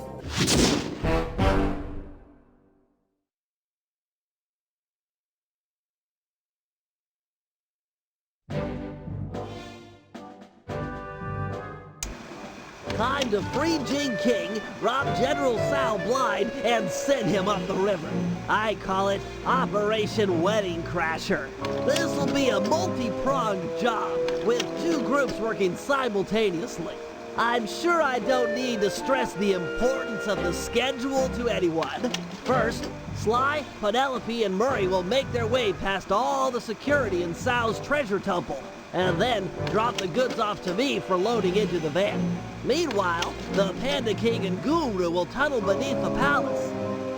Time to free Jing King, rob General Tsao blind, and send him up the river. I call it Operation Wedding Crasher. This will be a multi-pronged job, with 2 groups working simultaneously. I'm sure I don't need to stress the importance of the schedule to anyone. First, Sly, Penelope, and Murray will make their way past all the security in Tsao's treasure temple, and then drop the goods off to me for loading into the van. Meanwhile, the Panda King and Guru will tunnel beneath the palace,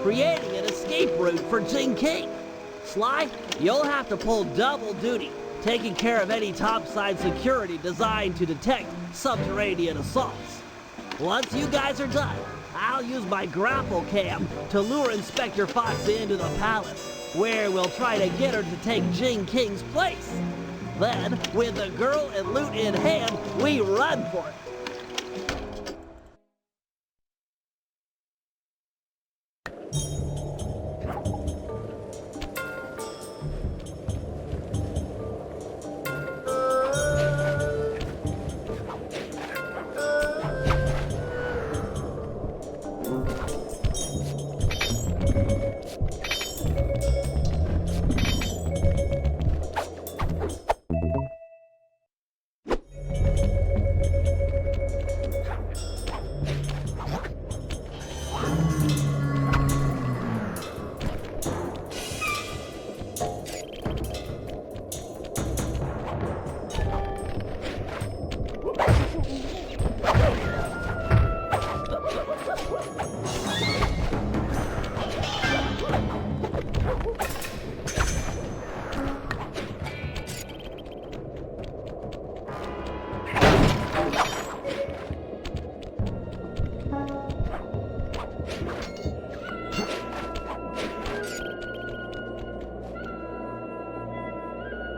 creating an escape route for Jing King. Sly, you'll have to pull double duty, taking care of any topside security designed to detect subterranean assaults. Once you guys are done, I'll use my grapple cam to lure Inspector Foxy into the palace, where we'll try to get her to take Jing King's place. Then, with the girl and loot in hand, we run for it.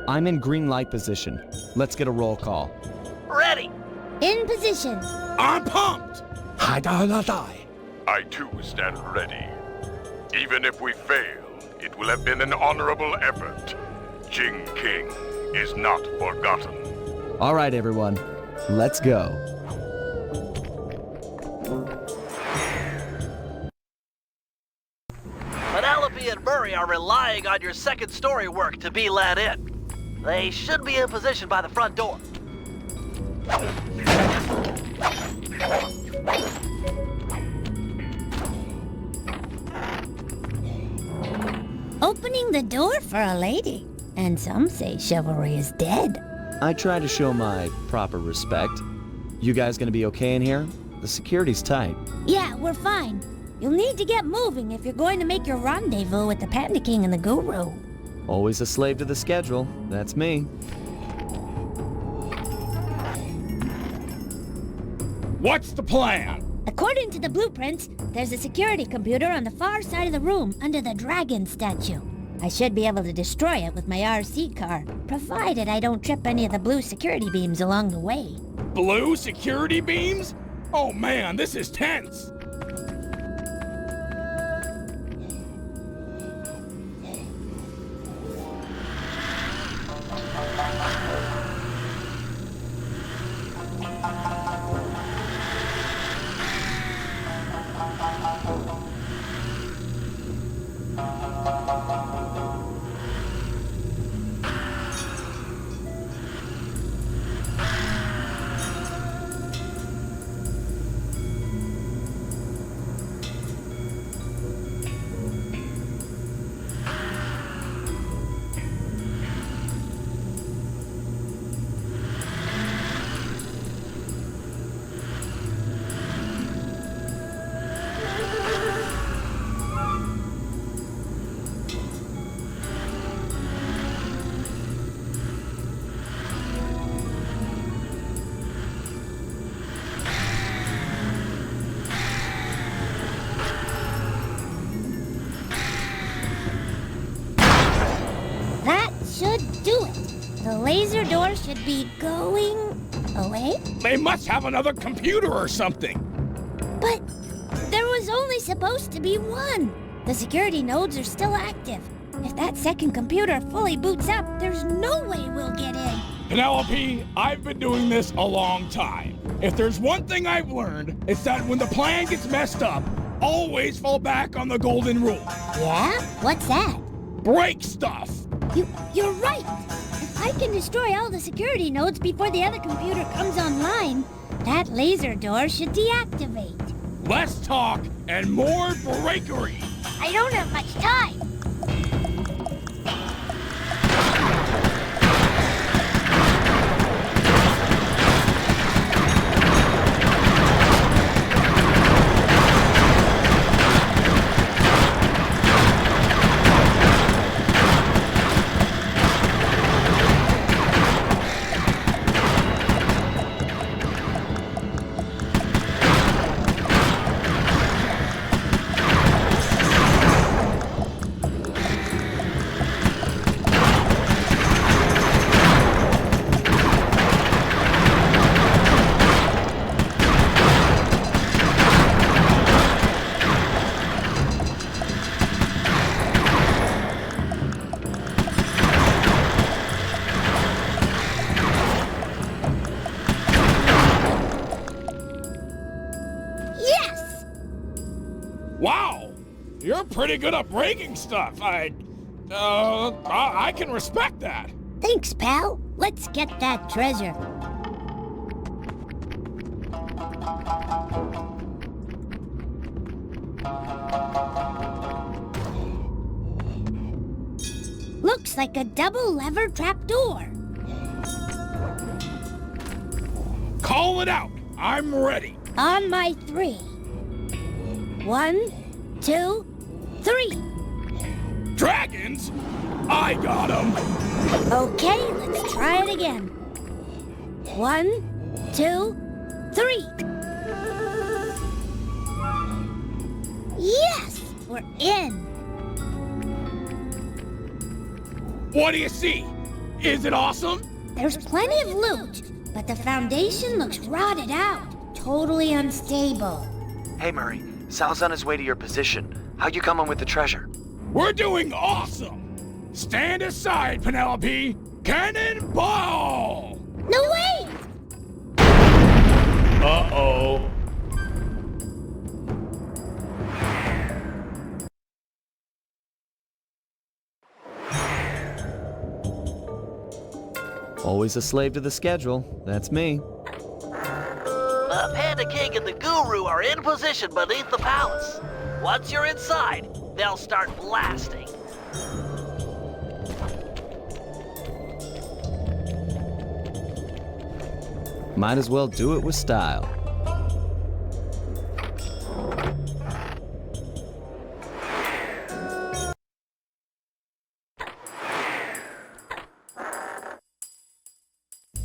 I'm in green light position. Let's get a roll call. Ready! In position. I'm pumped. I too stand ready. Even if we fail, it will have been an honorable effort. Jing King is not forgotten. All right, everyone. Let's go. Penelope and Murray are relying on your second story work to be let in. They should be in position by the front door. Opening the door for a lady. And some say chivalry is dead. I try to show my proper respect. You guys gonna be okay in here? The security's tight. Yeah, we're fine. You'll need to get moving if you're going to make your rendezvous with the Panda King and the Guru. Always a slave to the schedule. That's me. What's the plan? According to the blueprints, there's a security computer on the far side of the room under the dragon statue. I should be able to destroy it with my RC car, provided I don't trip any of the blue security beams along the way. Blue security beams? Oh man, this is tense. knew it. The laser door should be going away. They must have another computer or something. But there was only supposed to be one. The security nodes are still active. If that second computer fully boots up, there's no way we'll get in. Penelope, I've been doing this a long time. If there's one thing I've learned, it's that when the plan gets messed up, always fall back on the golden rule. Yeah? What's that? Break stuff. You're right. If I can destroy all the security nodes before the other computer comes online, that laser door should deactivate. Less talk and more breakery. I don't have much time. Wow, you're pretty good at breaking stuff. I can respect that. Thanks, pal. Let's get that treasure. Looks like a double lever trapdoor. Call it out. I'm ready. On my 3. 1, 2, 3. Dragons? I got 'em. Okay, let's try it again. 1, 2, 3. Yes! We're in. What do you see? Is it awesome? There's plenty of loot, but the foundation looks rotted out. Totally unstable. Hey, Murray. Sal's on his way to your position. How you coming with the treasure? We're doing awesome. Stand aside, Penelope. Cannonball! No, wait! Uh-oh. Always a slave to the schedule. That's me. The Panda King and the Guru are in position beneath the palace. Once you're inside, they'll start blasting. Might as well do it with style.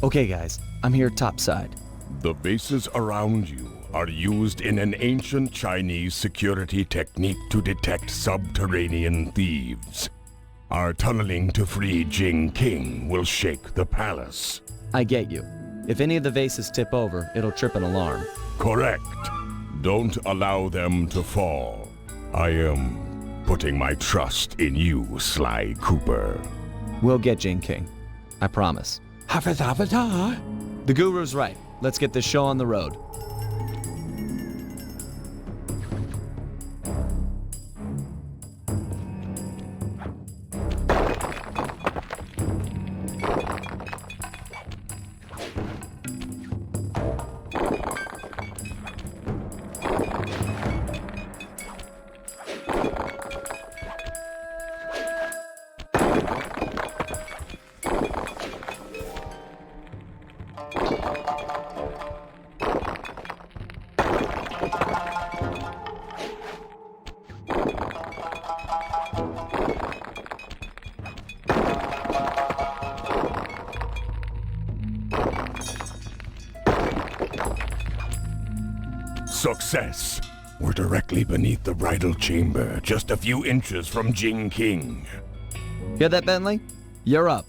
Okay, guys, I'm here topside. The bases around you are used in an ancient Chinese security technique to detect subterranean thieves. Our tunneling to free Jing King will shake the palace. I get you. If any of the vases tip over, it'll trip an alarm. Correct. Don't allow them to fall. I am putting my trust in you, Sly Cooper. We'll get Jing King. I promise. The Guru's right. Let's get this show on the road. Success! We're directly beneath the bridal chamber, just a few inches from Jing King. Hear that, Bentley? You're up.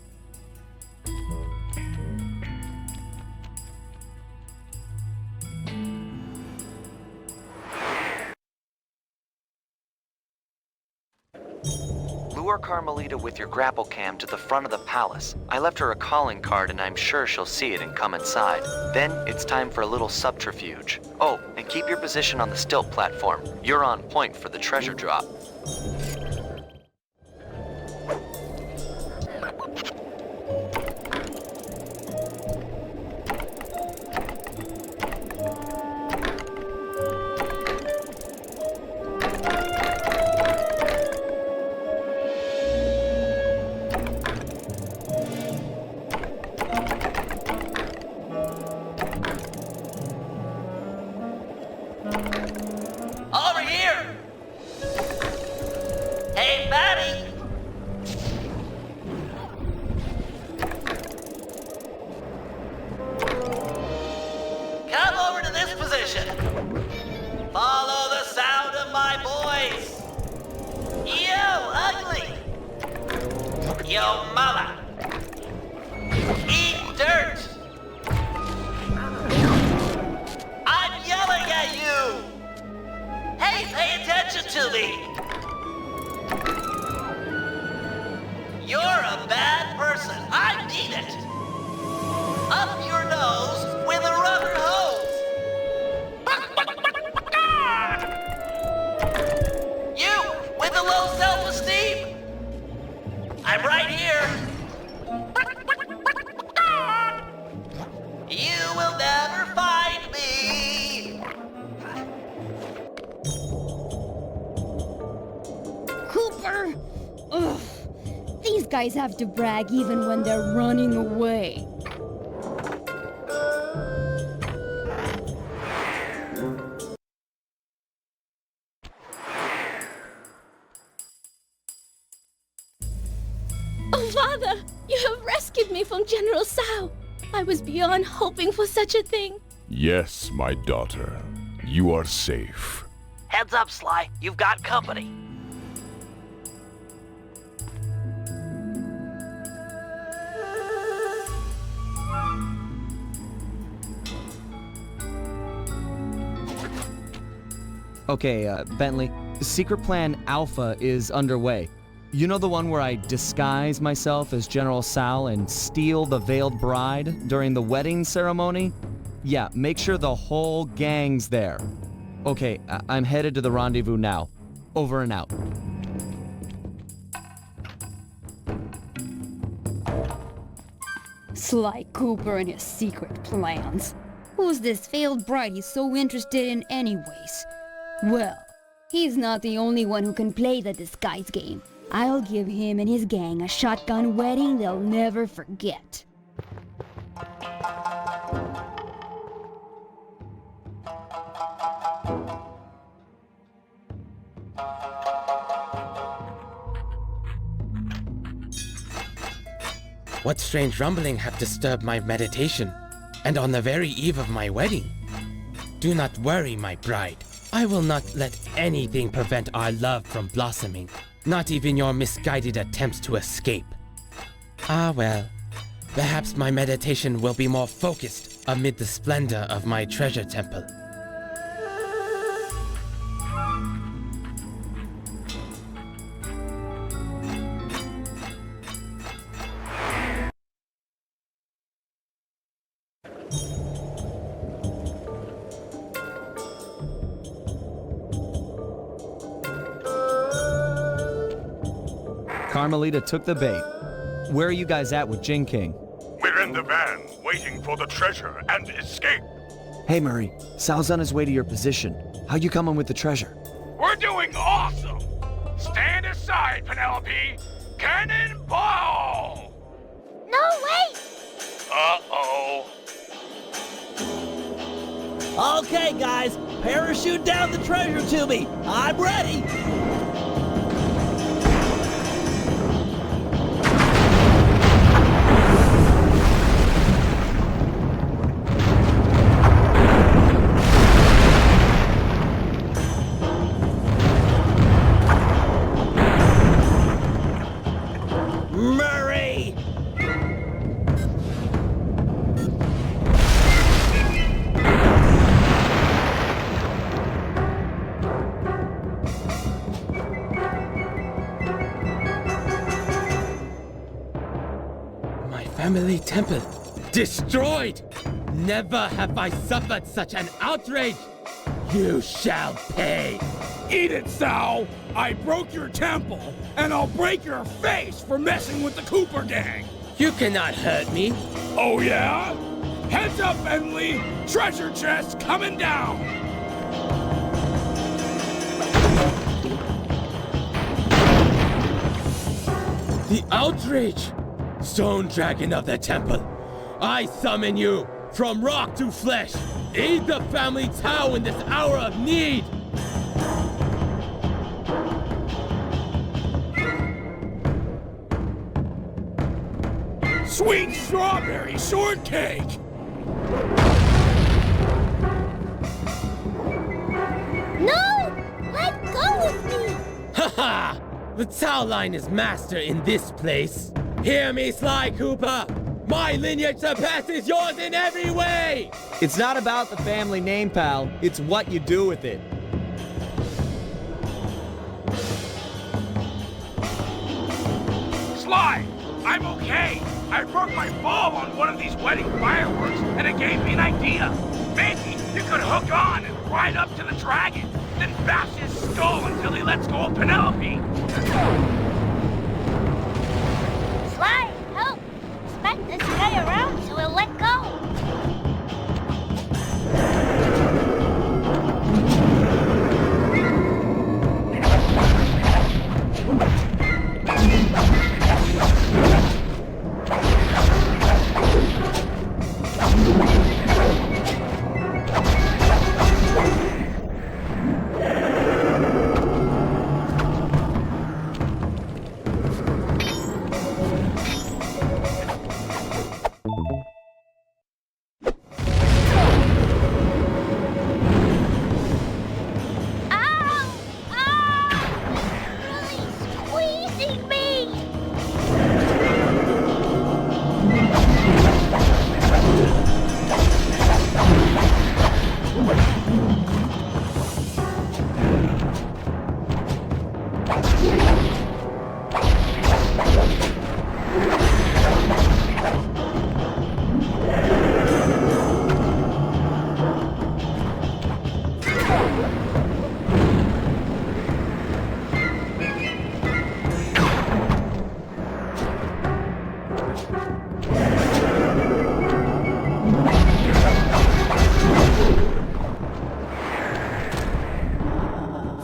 lure Carmelita with your grapple cam to the front of the palace. I left her a calling card and I'm sure she'll see it and come inside. Then it's time for a little subterfuge. Oh, and keep your position on the stilt platform. You're on point for the treasure drop. Over here! Hey, Patty! Come over to this position. Follow the sound of my voice. Yo, ugly! Yo, mama! Eat dirt! I'm yelling at you! Hey, pay attention to me! You're a bad person. I mean it! Up your nose with a rubber hose! You with the low self-esteem! I'm right here! You will never find me! Cooper! Ugh. These guys have to brag even when they're running away. Oh, Father! You have rescued me from General Tsao. I was beyond hoping for such a thing. Yes, my daughter. You are safe. Heads up, Sly. You've got company. Okay, Bentley, Secret Plan Alpha is underway. You know the one where I disguise myself as General Tsao and steal the veiled bride during the wedding ceremony? Yeah, make sure the whole gang's there. Okay, I'm headed to the rendezvous now. Over and out. Sly Cooper and his secret plans. Who's this failed bride he's so interested in anyways? Well, he's not the only one who can play the disguise game. I'll give him and his gang a shotgun wedding they'll never forget. What strange rumbling have disturbed my meditation, and on the very eve of my wedding? Do not worry, my bride. I will not let anything prevent our love from blossoming, not even your misguided attempts to escape. Ah well, perhaps my meditation will be more focused amid the splendor of my treasure temple. Carmelita took the bait. Where are you guys at with Jing King? We're in the van, waiting for the treasure and escape. Hey Murray, Sal's on his way to your position. How you coming with the treasure? We're doing awesome! Stand aside, Penelope! Cannonball! No, wait! Uh-oh. Okay, guys, parachute down the treasure to me. I'm ready. Murray! family temple destroyed! Never have I suffered such an outrage! You shall pay! Eat it, Tsao! I broke your temple, and I'll break your face for messing with the Cooper gang! You cannot hurt me! Oh yeah? Heads up, Bentley! Treasure chest coming down! The outrage! Stone Dragon of the Temple, I summon you from rock to flesh! Aid the family Tsao in this hour of need! Sweet strawberry shortcake! No! Let go of me! Haha! The Tsao line is master in this place! Hear me, Sly Cooper! My lineage surpasses yours in every way! It's not about the family name, pal. It's what you do with it. Sly, I'm okay. I broke my ball on one of these wedding fireworks, and it gave me an idea. Maybe you could hook on and ride up to the dragon, then bash his skull until he lets go of Penelope. Sly, help! Smack this guy around so he'll let go!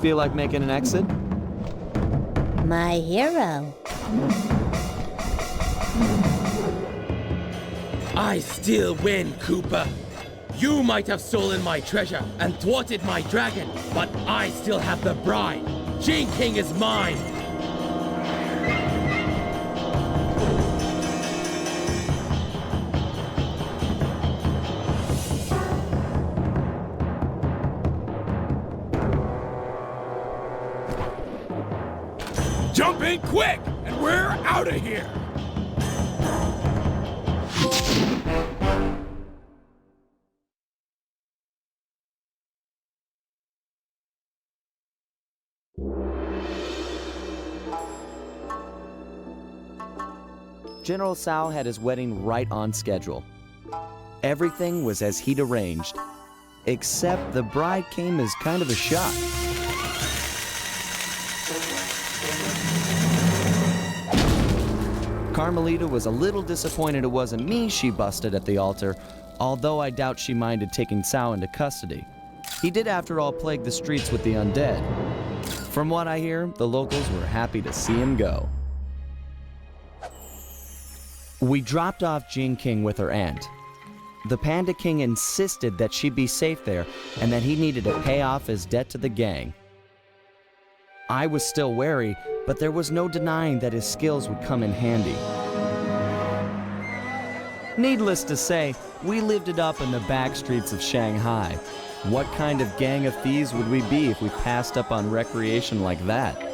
Feel like making an exit? My hero. I still win, Cooper. You might have stolen my treasure and thwarted my dragon, but I still have the bride. Jing King is mine. Jump in quick, and we're out of here! General Tsao had his wedding right on schedule. Everything was as he'd arranged, except the bride came as kind of a shock. Carmelita was a little disappointed it wasn't me she busted at the altar, although I doubt she minded taking Tsao into custody. He did, after all, plague the streets with the undead. From what I hear, the locals were happy to see him go. We dropped off Jing King with her aunt. The Panda King insisted that she be safe there and that he needed to pay off his debt to the gang. I was still wary, but there was no denying that his skills would come in handy. Needless to say, we lived it up in the back streets of Shanghai. What kind of gang of thieves would we be if we passed up on recreation like that?